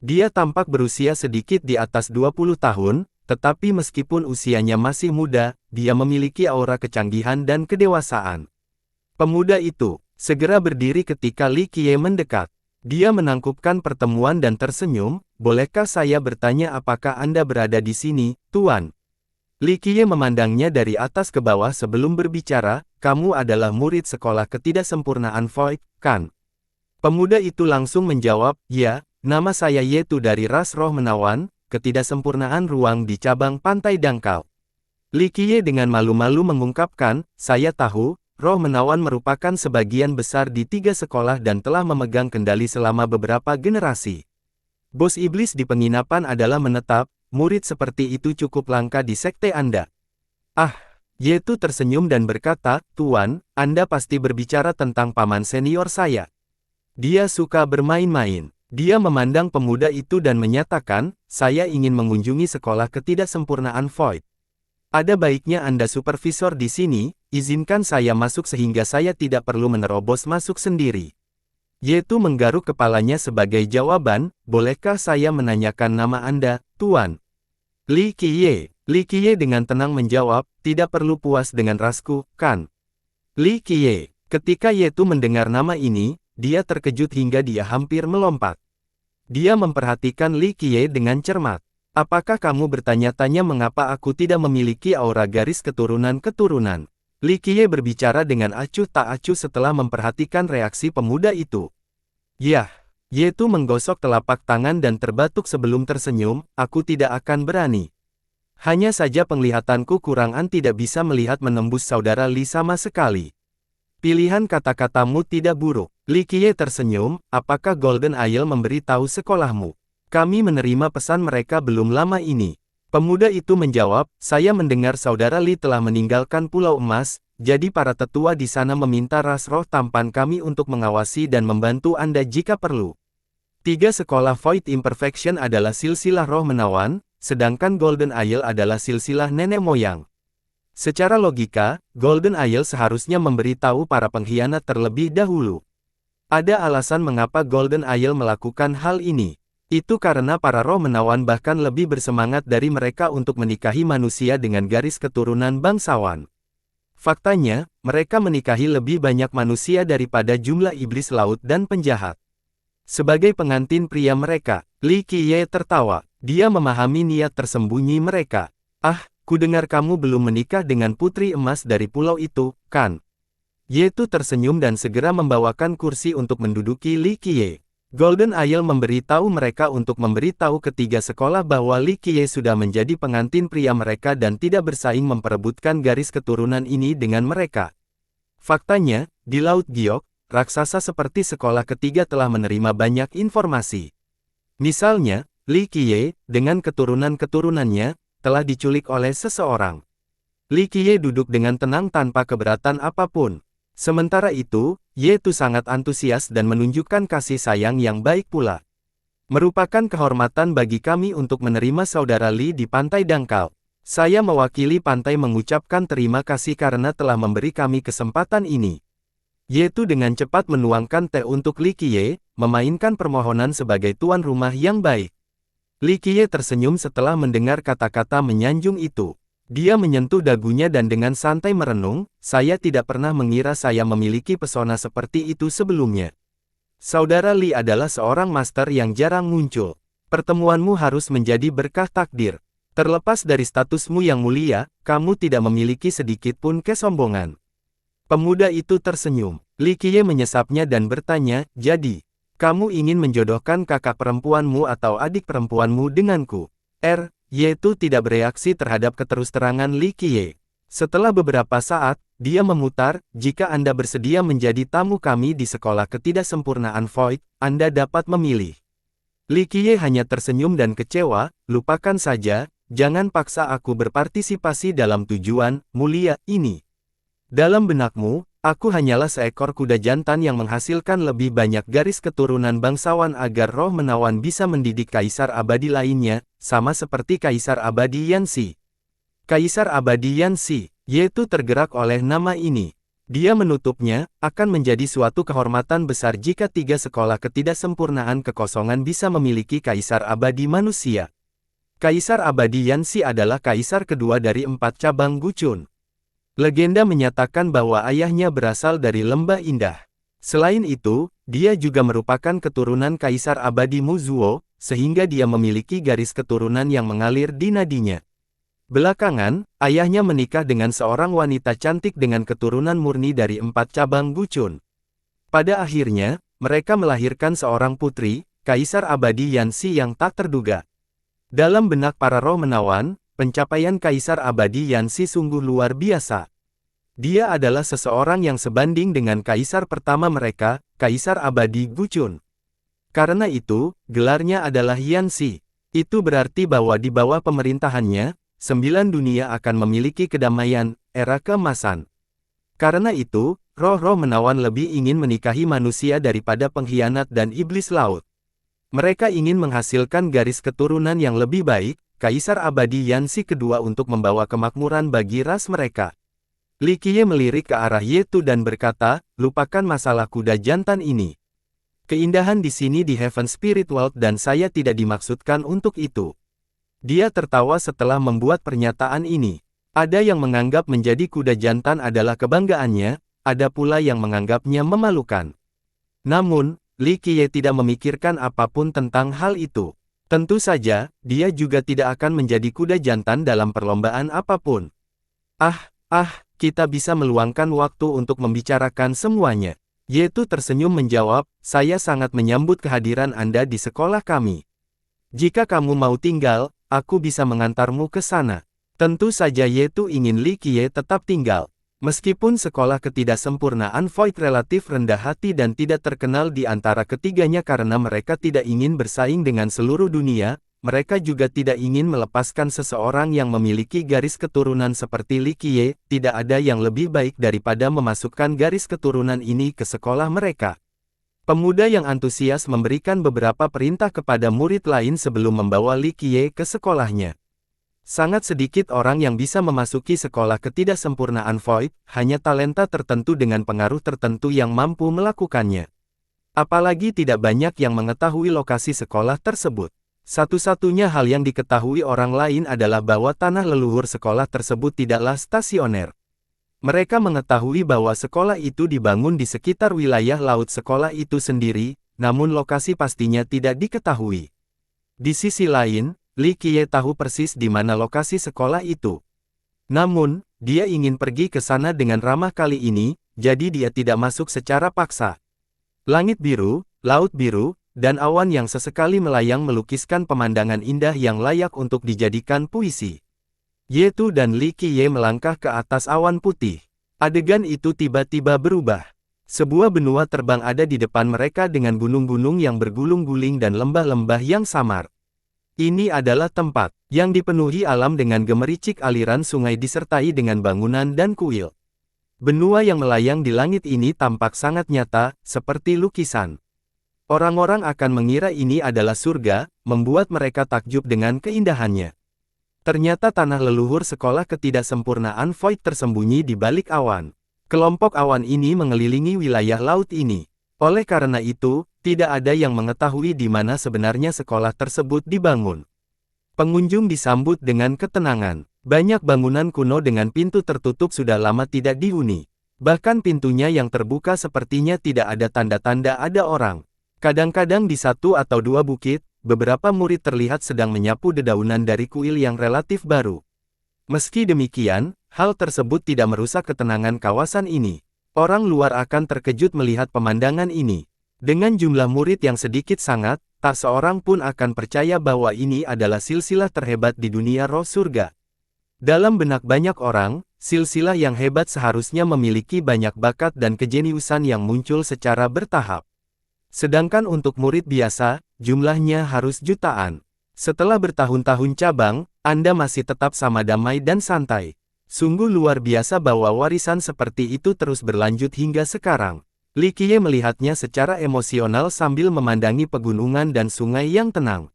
Dia tampak berusia sedikit di atas 20 tahun, tetapi meskipun usianya masih muda, dia memiliki aura kecanggihan dan kedewasaan. Pemuda itu segera berdiri ketika Li Qiye mendekat. Dia menangkupkan pertemuan dan tersenyum, "Bolehkah saya bertanya apakah Anda berada di sini, Tuan?" Li Qiye memandangnya dari atas ke bawah sebelum berbicara, "Kamu adalah murid sekolah ketidaksempurnaan Void, kan?" Pemuda itu langsung menjawab, "Ya, nama saya Yetu dari ras roh menawan, ketidaksempurnaan ruang di cabang pantai dangkal." Li Qiye dengan malu-malu mengungkapkan, "Saya tahu, roh menawan merupakan sebagian besar di 3 sekolah dan telah memegang kendali selama beberapa generasi. Bos iblis di penginapan adalah menetap, murid seperti itu cukup langka di sekte Anda." "Ah," Yetu tersenyum dan berkata, "Tuan, Anda pasti berbicara tentang paman senior saya. Dia suka bermain-main." Dia memandang pemuda itu dan menyatakan, "Saya ingin mengunjungi sekolah ketidaksempurnaan Void. Ada baiknya Anda supervisor di sini, izinkan saya masuk sehingga saya tidak perlu menerobos masuk sendiri." Yetu menggaruk kepalanya sebagai jawaban, "Bolehkah saya menanyakan nama Anda, Tuan?" Li Qiye. Li Qiye dengan tenang menjawab, "Tidak perlu puas dengan rasku, kan?" Li Qiye. Ketika Yetu mendengar nama ini, dia terkejut hingga dia hampir melompat. Dia memperhatikan Li Qiye dengan cermat. "Apakah kamu bertanya-tanya mengapa aku tidak memiliki aura garis keturunan-keturunan?" Li Qiye berbicara dengan acuh tak acuh setelah memperhatikan reaksi pemuda itu. "Yah." Yetu menggosok telapak tangan dan terbatuk sebelum tersenyum, "Aku tidak akan berani. Hanya saja penglihatanku kurangan tidak bisa melihat menembus saudara Li sama sekali." "Pilihan kata-katamu tidak buruk." Li Qiye tersenyum, "Apakah Golden Isle memberitahu sekolahmu?" "Kami menerima pesan mereka belum lama ini." Pemuda itu menjawab, "Saya mendengar saudara Li telah meninggalkan Pulau Emas, jadi para tetua di sana meminta ras roh tampan kami untuk mengawasi dan membantu Anda jika perlu." 3 sekolah Void Imperfection adalah silsilah roh menawan, sedangkan Golden Isle adalah silsilah nenek moyang. Secara logika, Golden Isle seharusnya memberitahu para pengkhianat terlebih dahulu. Ada alasan mengapa Golden Isle melakukan hal ini. Itu karena para roh menawan bahkan lebih bersemangat dari mereka untuk menikahi manusia dengan garis keturunan bangsawan. Faktanya, mereka menikahi lebih banyak manusia daripada jumlah iblis laut dan penjahat. Sebagai pengantin pria mereka, Li Qiye tertawa. Dia memahami niat tersembunyi mereka. "Ah, kudengar kamu belum menikah dengan putri emas dari pulau itu, kan?" Yetu tersenyum dan segera membawakan kursi untuk menduduki Li Qiye. Golden Isle memberitahu mereka untuk memberitahu ketiga sekolah bahwa Li Qiye sudah menjadi pengantin pria mereka dan tidak bersaing memperebutkan garis keturunan ini dengan mereka. Faktanya, di Laut Giok, raksasa seperti sekolah ketiga telah menerima banyak informasi. Misalnya, Li Qiye, dengan keturunan-keturunannya, telah diculik oleh seseorang. Li Qiye duduk dengan tenang tanpa keberatan apapun. Sementara itu, Yetu sangat antusias dan menunjukkan kasih sayang yang baik pula. "Merupakan kehormatan bagi kami untuk menerima saudara Li di pantai dangkal. Saya mewakili pantai mengucapkan terima kasih karena telah memberi kami kesempatan ini." Yetu dengan cepat menuangkan teh untuk Li Qiye, memainkan permohonan sebagai tuan rumah yang baik. Li Qiye tersenyum setelah mendengar kata-kata menyanjung itu. Dia menyentuh dagunya dan dengan santai merenung, "Saya tidak pernah mengira saya memiliki pesona seperti itu sebelumnya. Saudara Li adalah seorang master yang jarang muncul. Pertemuanmu harus menjadi berkah takdir. Terlepas dari statusmu yang mulia, kamu tidak memiliki sedikit pun kesombongan." Pemuda itu tersenyum. Li Qiye menyesapnya dan bertanya, jadi, kamu ingin menjodohkan kakak perempuanmu atau adik perempuanmu denganku? Yetu tidak bereaksi terhadap keterus-terangan Li Qiye. Setelah beberapa saat, dia memutar, jika Anda bersedia menjadi tamu kami di sekolah ketidaksempurnaan Void, Anda dapat memilih. Li Qiye hanya tersenyum dan kecewa, lupakan saja, jangan paksa aku berpartisipasi dalam tujuan mulia ini. Dalam benakmu, aku hanyalah seekor kuda jantan yang menghasilkan lebih banyak garis keturunan bangsawan agar roh menawan bisa mendidik kaisar abadi lainnya, sama seperti kaisar abadi Yanxi. Kaisar abadi Yanxi, Yetu tergerak oleh nama ini. Dia menutupnya, akan menjadi suatu kehormatan besar jika 3 sekolah ketidaksempurnaan kekosongan bisa memiliki kaisar abadi manusia. Kaisar abadi Yanxi adalah kaisar kedua dari 4 cabang Guchun. Legenda menyatakan bahwa ayahnya berasal dari Lembah Indah. Selain itu, dia juga merupakan keturunan kaisar abadi Muzuo, sehingga dia memiliki garis keturunan yang mengalir di nadinya. Belakangan, ayahnya menikah dengan seorang wanita cantik dengan keturunan murni dari 4 cabang Guchun. Pada akhirnya, mereka melahirkan seorang putri, kaisar abadi Yanxi yang tak terduga. Dalam benak para roh menawan, pencapaian kaisar abadi Yanxi sungguh luar biasa. Dia adalah seseorang yang sebanding dengan kaisar pertama mereka, kaisar abadi Guchun. Karena itu, gelarnya adalah Yanxi. Itu berarti bahwa di bawah pemerintahannya, 9 dunia akan memiliki kedamaian, era keemasan. Karena itu, roh-roh menawan lebih ingin menikahi manusia daripada pengkhianat dan iblis laut. Mereka ingin menghasilkan garis keturunan yang lebih baik, kaisar abadi Yanxi kedua untuk membawa kemakmuran bagi ras mereka. Li Qiye melirik ke arah Yetu dan berkata, lupakan masalah kuda jantan ini. Keindahan di sini di Heaven Spirit World dan saya tidak dimaksudkan untuk itu. Dia tertawa setelah membuat pernyataan ini. Ada yang menganggap menjadi kuda jantan adalah kebanggaannya, ada pula yang menganggapnya memalukan. Namun, Li Qiye tidak memikirkan apapun tentang hal itu. Tentu saja, dia juga tidak akan menjadi kuda jantan dalam perlombaan apapun. Kita bisa meluangkan waktu untuk membicarakan semuanya. Yetu tersenyum menjawab, saya sangat menyambut kehadiran Anda di sekolah kami. Jika kamu mau tinggal, aku bisa mengantarmu ke sana. Tentu saja Yetu ingin Li Qiye tetap tinggal. Meskipun sekolah ketidaksempurnaan Void relatif rendah hati dan tidak terkenal di antara ketiganya karena mereka tidak ingin bersaing dengan seluruh dunia, mereka juga tidak ingin melepaskan seseorang yang memiliki garis keturunan seperti Li Qiye, tidak ada yang lebih baik daripada memasukkan garis keturunan ini ke sekolah mereka. Pemuda yang antusias memberikan beberapa perintah kepada murid lain sebelum membawa Li Qiye ke sekolahnya. Sangat sedikit orang yang bisa memasuki sekolah ketidaksempurnaan Void, hanya talenta tertentu dengan pengaruh tertentu yang mampu melakukannya. Apalagi tidak banyak yang mengetahui lokasi sekolah tersebut. Satu-satunya hal yang diketahui orang lain adalah bahwa tanah leluhur sekolah tersebut tidaklah stasioner. Mereka mengetahui bahwa sekolah itu dibangun di sekitar wilayah laut sekolah itu sendiri, namun lokasi pastinya tidak diketahui. Di sisi lain, Li Qiye tahu persis di mana lokasi sekolah itu. Namun, dia ingin pergi ke sana dengan ramah kali ini, jadi dia tidak masuk secara paksa. Langit biru, laut biru, dan awan yang sesekali melayang melukiskan pemandangan indah yang layak untuk dijadikan puisi. Yetu dan Li Qiye melangkah ke atas awan putih. Adegan itu tiba-tiba berubah. Sebuah benua terbang ada di depan mereka dengan gunung-gunung yang bergulung-guling dan lembah-lembah yang samar. Ini adalah tempat yang dipenuhi alam dengan gemericik aliran sungai disertai dengan bangunan dan kuil. Benua yang melayang di langit ini tampak sangat nyata, seperti lukisan. Orang-orang akan mengira ini adalah surga, membuat mereka takjub dengan keindahannya. Ternyata tanah leluhur sekolah ketidaksempurnaan Void tersembunyi di balik awan. Kelompok awan ini mengelilingi wilayah laut ini. Oleh karena itu, tidak ada yang mengetahui di mana sebenarnya sekolah tersebut dibangun. Pengunjung disambut dengan ketenangan. Banyak bangunan kuno dengan pintu tertutup sudah lama tidak dihuni. Bahkan pintunya yang terbuka sepertinya tidak ada tanda-tanda ada orang. Kadang-kadang di satu atau dua bukit, beberapa murid terlihat sedang menyapu dedaunan dari kuil yang relatif baru. Meski demikian, hal tersebut tidak merusak ketenangan kawasan ini. Orang luar akan terkejut melihat pemandangan ini. Dengan jumlah murid yang sedikit sangat, tak seorang pun akan percaya bahwa ini adalah silsilah terhebat di dunia roh surga. Dalam benak banyak orang, silsilah yang hebat seharusnya memiliki banyak bakat dan kejeniusan yang muncul secara bertahap. Sedangkan untuk murid biasa, jumlahnya harus jutaan. Setelah bertahun-tahun cabang, Anda masih tetap sama damai dan santai. Sungguh luar biasa bahwa warisan seperti itu terus berlanjut hingga sekarang. Li Qiye melihatnya secara emosional sambil memandangi pegunungan dan sungai yang tenang.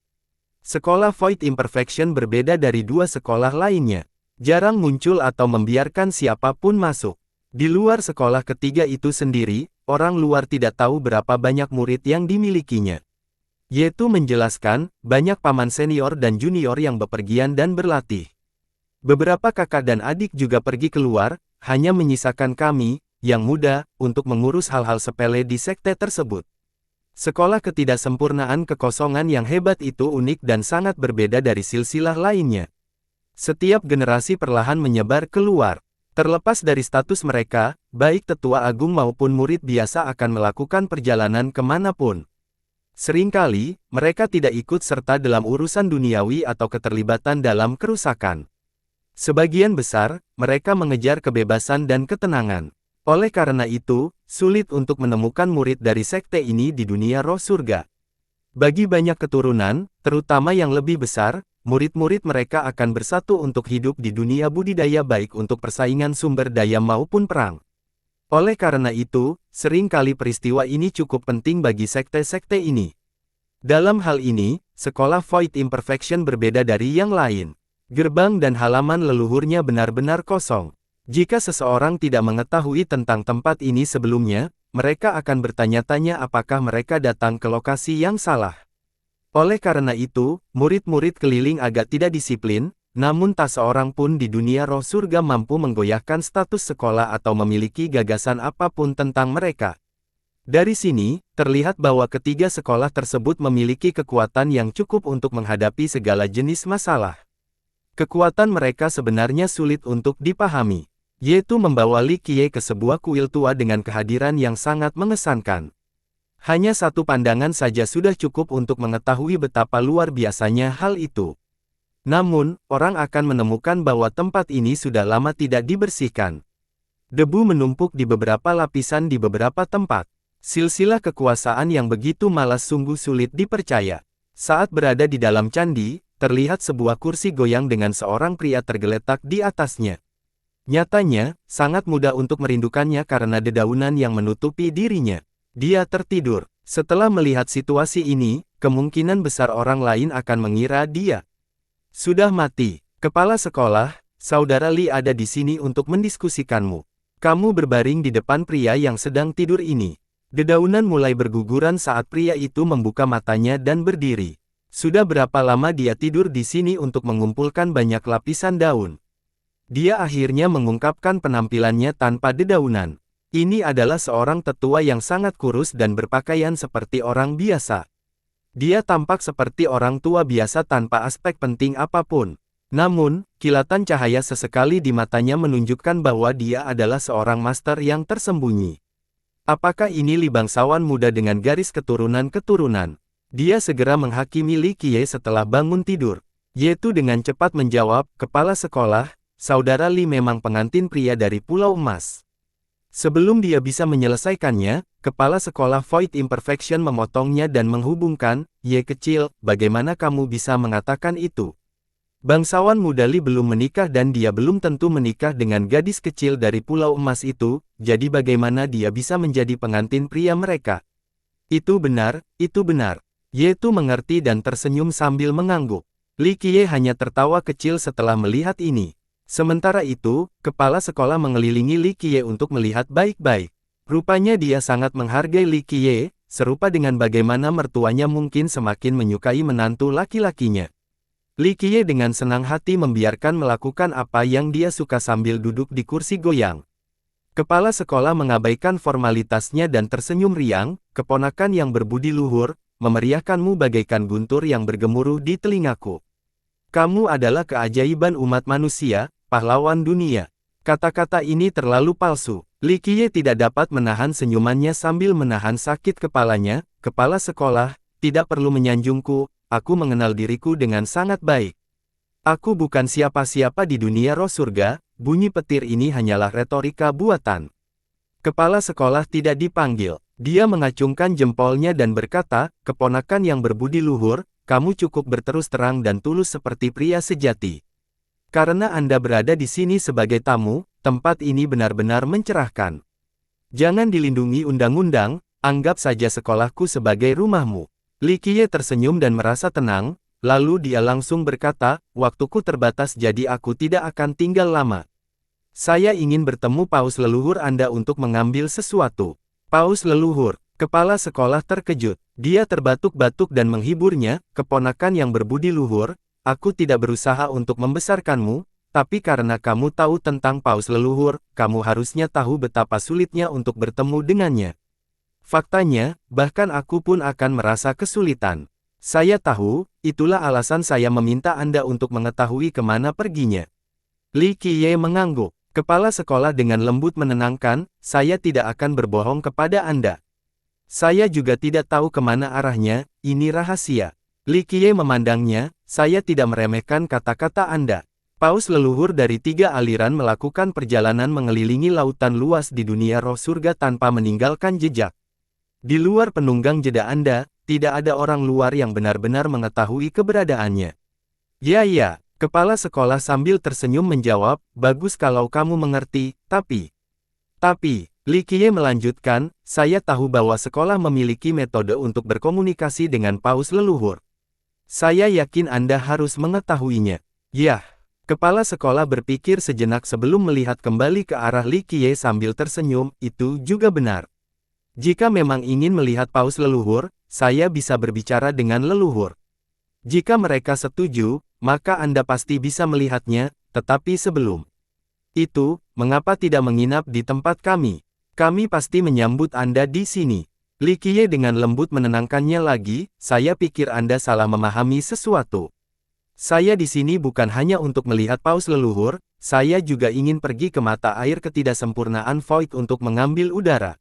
Sekolah Void Imperfection berbeda dari dua sekolah lainnya. Jarang muncul atau membiarkan siapapun masuk. Di luar sekolah ketiga itu sendiri, orang luar tidak tahu berapa banyak murid yang dimilikinya. Yetu menjelaskan, banyak paman senior dan junior yang bepergian dan berlatih. Beberapa kakak dan adik juga pergi keluar, hanya menyisakan kami, yang muda, untuk mengurus hal-hal sepele di sekte tersebut. Sekolah ketidaksempurnaan kekosongan yang hebat itu unik dan sangat berbeda dari silsilah lainnya. Setiap generasi perlahan menyebar keluar. Terlepas dari status mereka, baik tetua agung maupun murid biasa akan melakukan perjalanan kemanapun. Seringkali, mereka tidak ikut serta dalam urusan duniawi atau keterlibatan dalam kerusakan. Sebagian besar, mereka mengejar kebebasan dan ketenangan. Oleh karena itu, sulit untuk menemukan murid dari sekte ini di dunia roh surga. Bagi banyak keturunan, terutama yang lebih besar, murid-murid mereka akan bersatu untuk hidup di dunia budidaya baik untuk persaingan sumber daya maupun perang. Oleh karena itu, seringkali peristiwa ini cukup penting bagi sekte-sekte ini. Dalam hal ini, sekolah Void Imperfection berbeda dari yang lain. Gerbang dan halaman leluhurnya benar-benar kosong. Jika seseorang tidak mengetahui tentang tempat ini sebelumnya, mereka akan bertanya-tanya apakah mereka datang ke lokasi yang salah. Oleh karena itu, murid-murid keliling agak tidak disiplin, namun tak seorang pun di dunia roh surga mampu menggoyahkan status sekolah atau memiliki gagasan apapun tentang mereka. Dari sini, terlihat bahwa ketiga sekolah tersebut memiliki kekuatan yang cukup untuk menghadapi segala jenis masalah. Kekuatan mereka sebenarnya sulit untuk dipahami. Yetu membawa Li Qiye ke sebuah kuil tua dengan kehadiran yang sangat mengesankan. Hanya satu pandangan saja sudah cukup untuk mengetahui betapa luar biasanya hal itu. Namun, orang akan menemukan bahwa tempat ini sudah lama tidak dibersihkan. Debu menumpuk di beberapa lapisan di beberapa tempat. Silsilah kekuasaan yang begitu malas sungguh sulit dipercaya. Saat berada di dalam candi, terlihat sebuah kursi goyang dengan seorang pria tergeletak di atasnya. Nyatanya, sangat mudah untuk merindukannya karena dedaunan yang menutupi dirinya. Dia tertidur. Setelah melihat situasi ini, kemungkinan besar orang lain akan mengira dia sudah mati. Kepala sekolah, saudara Li ada di sini untuk mendiskusikanmu. Kamu berbaring di depan pria yang sedang tidur ini. Dedaunan mulai berguguran saat pria itu membuka matanya dan berdiri. Sudah berapa lama dia tidur di sini untuk mengumpulkan banyak lapisan daun? Dia akhirnya mengungkapkan penampilannya tanpa dedaunan. Ini adalah seorang tetua yang sangat kurus dan berpakaian seperti orang biasa. Dia tampak seperti orang tua biasa tanpa aspek penting apapun. Namun, kilatan cahaya sesekali di matanya menunjukkan bahwa dia adalah seorang master yang tersembunyi. Apakah ini Li bangsawan muda dengan garis keturunan-keturunan? Dia segera menghakimi Li Qiye setelah bangun tidur. Yetu dengan cepat menjawab, kepala sekolah, saudara Li memang pengantin pria dari Pulau Emas. Sebelum dia bisa menyelesaikannya, kepala sekolah Void Imperfection memotongnya dan menghubungkan, Ye kecil, bagaimana kamu bisa mengatakan itu? Bangsawan muda Li belum menikah dan dia belum tentu menikah dengan gadis kecil dari Pulau Emas itu, jadi bagaimana dia bisa menjadi pengantin pria mereka? Itu benar, itu benar. Yetu mengerti dan tersenyum sambil mengangguk. Li Qiye hanya tertawa kecil setelah melihat ini. Sementara itu, kepala sekolah mengelilingi Li Qiye untuk melihat baik-baik. Rupanya dia sangat menghargai Li Qiye, serupa dengan bagaimana mertuanya mungkin semakin menyukai menantu laki-lakinya. Li Qiye dengan senang hati membiarkan melakukan apa yang dia suka sambil duduk di kursi goyang. Kepala sekolah mengabaikan formalitasnya dan tersenyum riang, keponakan yang berbudi luhur, memeriahkanmu bagaikan guntur yang bergemuruh di telingaku. Kamu adalah keajaiban umat manusia, pahlawan dunia. Kata-kata ini terlalu palsu. Li Qiye tidak dapat menahan senyumannya sambil menahan sakit kepalanya. Kepala sekolah, tidak perlu menyanjungku, aku mengenal diriku dengan sangat baik. Aku bukan siapa-siapa di dunia roh surga, bunyi petir ini hanyalah retorika buatan. Kepala sekolah tidak dipanggil. Dia mengacungkan jempolnya dan berkata, keponakan yang berbudi luhur, kamu cukup berterus terang dan tulus seperti pria sejati. Karena Anda berada di sini sebagai tamu, tempat ini benar-benar mencerahkan. Jangan dilindungi undang-undang, anggap saja sekolahku sebagai rumahmu. Li Qiye tersenyum dan merasa tenang, lalu dia langsung berkata, waktuku terbatas jadi aku tidak akan tinggal lama. Saya ingin bertemu paus leluhur Anda untuk mengambil sesuatu. Paus leluhur, kepala sekolah terkejut. Dia terbatuk-batuk dan menghiburnya, keponakan yang berbudi luhur, aku tidak berusaha untuk membesarkanmu, tapi karena kamu tahu tentang paus leluhur, kamu harusnya tahu betapa sulitnya untuk bertemu dengannya. Faktanya, bahkan aku pun akan merasa kesulitan. Saya tahu, itulah alasan saya meminta Anda untuk mengetahui kemana perginya. Li Qiye mengangguk. Kepala sekolah dengan lembut menenangkan, saya tidak akan berbohong kepada Anda. Saya juga tidak tahu kemana arahnya, ini rahasia. Li Qiye memandangnya, saya tidak meremehkan kata-kata Anda. Paus leluhur dari 3 aliran melakukan perjalanan mengelilingi lautan luas di dunia roh surga tanpa meninggalkan jejak. Di luar penunggang jeda Anda, tidak ada orang luar yang benar-benar mengetahui keberadaannya. Ya, kepala sekolah sambil tersenyum menjawab, bagus kalau kamu mengerti, tapi, Li Qiye melanjutkan, saya tahu bahwa sekolah memiliki metode untuk berkomunikasi dengan paus leluhur. Saya yakin Anda harus mengetahuinya. Yah, kepala sekolah berpikir sejenak sebelum melihat kembali ke arah Li Qiye sambil tersenyum, itu juga benar. Jika memang ingin melihat paus leluhur, saya bisa berbicara dengan leluhur. Jika mereka setuju, maka Anda pasti bisa melihatnya, tetapi sebelum itu, mengapa tidak menginap di tempat kami? Kami pasti menyambut Anda di sini. Li Qiye dengan lembut menenangkannya lagi, saya pikir Anda salah memahami sesuatu. Saya di sini bukan hanya untuk melihat paus leluhur, saya juga ingin pergi ke mata air ketidaksempurnaan Void untuk mengambil udara.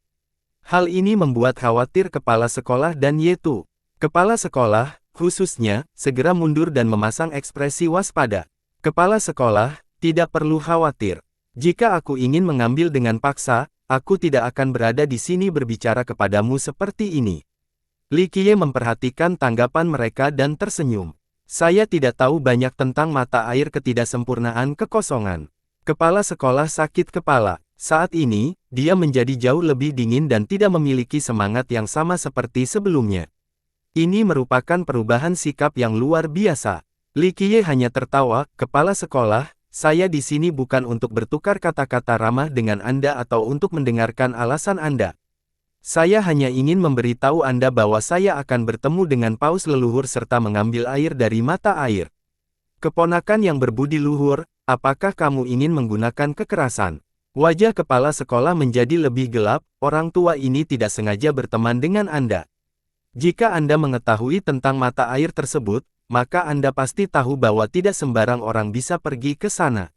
Hal ini membuat khawatir kepala sekolah dan Yetu. Kepala sekolah, khususnya, segera mundur dan memasang ekspresi waspada. Kepala sekolah, tidak perlu khawatir. Jika aku ingin mengambil dengan paksa, aku tidak akan berada di sini berbicara kepadamu seperti ini. Li Qiye memperhatikan tanggapan mereka dan tersenyum. Saya tidak tahu banyak tentang mata air ketidaksempurnaan kekosongan. Kepala sekolah sakit kepala. Saat ini, dia menjadi jauh lebih dingin dan tidak memiliki semangat yang sama seperti sebelumnya. Ini merupakan perubahan sikap yang luar biasa. Li Qiye hanya tertawa, kepala sekolah, saya di sini bukan untuk bertukar kata-kata ramah dengan Anda atau untuk mendengarkan alasan Anda. Saya hanya ingin memberitahu Anda bahwa saya akan bertemu dengan paus leluhur serta mengambil air dari mata air. Keponakan yang berbudi luhur, apakah kamu ingin menggunakan kekerasan? Wajah kepala sekolah menjadi lebih gelap, orang tua ini tidak sengaja berteman dengan Anda. Jika Anda mengetahui tentang mata air tersebut, maka Anda pasti tahu bahwa tidak sembarang orang bisa pergi ke sana.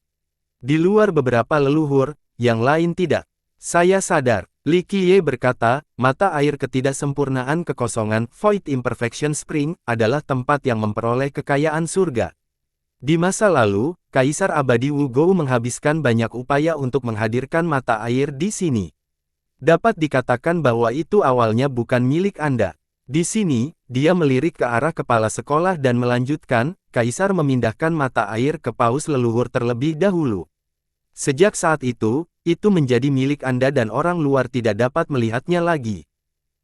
Di luar beberapa leluhur, yang lain tidak. Saya sadar, Li Qiye berkata, mata air ketidaksempurnaan kekosongan Void Imperfection Spring adalah tempat yang memperoleh kekayaan surga. Di masa lalu, Kaisar Abadi Wu Gou menghabiskan banyak upaya untuk menghadirkan mata air di sini. Dapat dikatakan bahwa itu awalnya bukan milik Anda. Di sini, dia melirik ke arah kepala sekolah dan melanjutkan, Kaisar memindahkan mata air ke paus leluhur terlebih dahulu. Sejak saat itu menjadi milik Anda dan orang luar tidak dapat melihatnya lagi.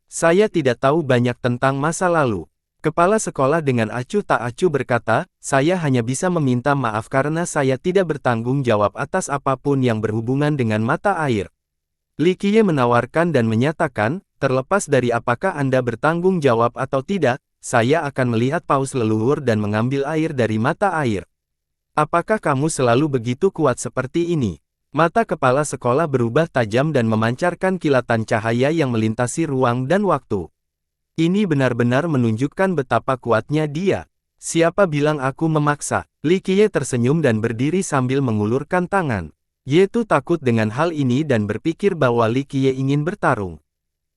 Saya tidak tahu banyak tentang masa lalu. Kepala sekolah dengan acuh tak acuh berkata, saya hanya bisa meminta maaf karena saya tidak bertanggung jawab atas apapun yang berhubungan dengan mata air. Li Qiye menawarkan dan menyatakan, terlepas dari apakah Anda bertanggung jawab atau tidak, saya akan melihat paus leluhur dan mengambil air dari mata air. Apakah kamu selalu begitu kuat seperti ini? Mata kepala sekolah berubah tajam dan memancarkan kilatan cahaya yang melintasi ruang dan waktu. Ini benar-benar menunjukkan betapa kuatnya dia. Siapa bilang aku memaksa? Li Qiye tersenyum dan berdiri sambil mengulurkan tangan. Ye Tu takut dengan hal ini dan berpikir bahwa Li Qiye ingin bertarung.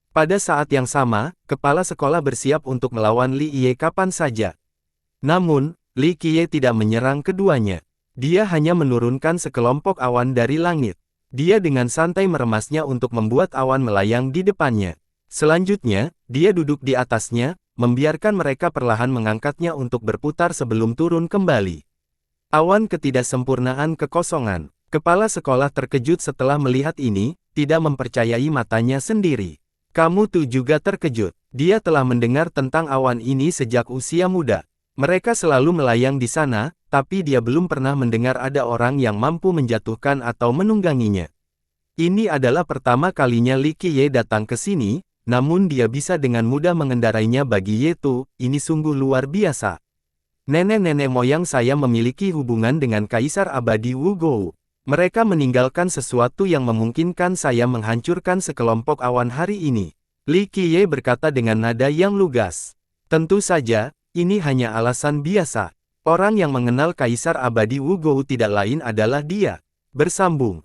Pada saat yang sama, kepala sekolah bersiap untuk melawan Li Ye kapan saja. Namun, Li Qiye tidak menyerang keduanya. Dia hanya menurunkan sekelompok awan dari langit. Dia dengan santai meremasnya untuk membuat awan melayang di depannya. Selanjutnya, dia duduk di atasnya, membiarkan mereka perlahan mengangkatnya untuk berputar sebelum turun kembali. Awan ketidaksempurnaan kekosongan. Kepala sekolah terkejut setelah melihat ini, tidak mempercayai matanya sendiri. Kamu tuh juga terkejut. Dia telah mendengar tentang awan ini sejak usia muda. Mereka selalu melayang di sana, tapi dia belum pernah mendengar ada orang yang mampu menjatuhkan atau menungganginya. Ini adalah pertama kalinya Li Qiye datang ke sini, namun dia bisa dengan mudah mengendarainya. Bagi Ye Tu, ini sungguh luar biasa. Nenek-nenek moyang saya memiliki hubungan dengan Kaisar Abadi Wu Gou. Mereka meninggalkan sesuatu yang memungkinkan saya menghancurkan sekelompok awan hari ini. Li Qiye berkata dengan nada yang lugas. Tentu saja, ini hanya alasan biasa. Orang yang mengenal Kaisar Abadi Wu Gou tidak lain adalah dia. Bersambung.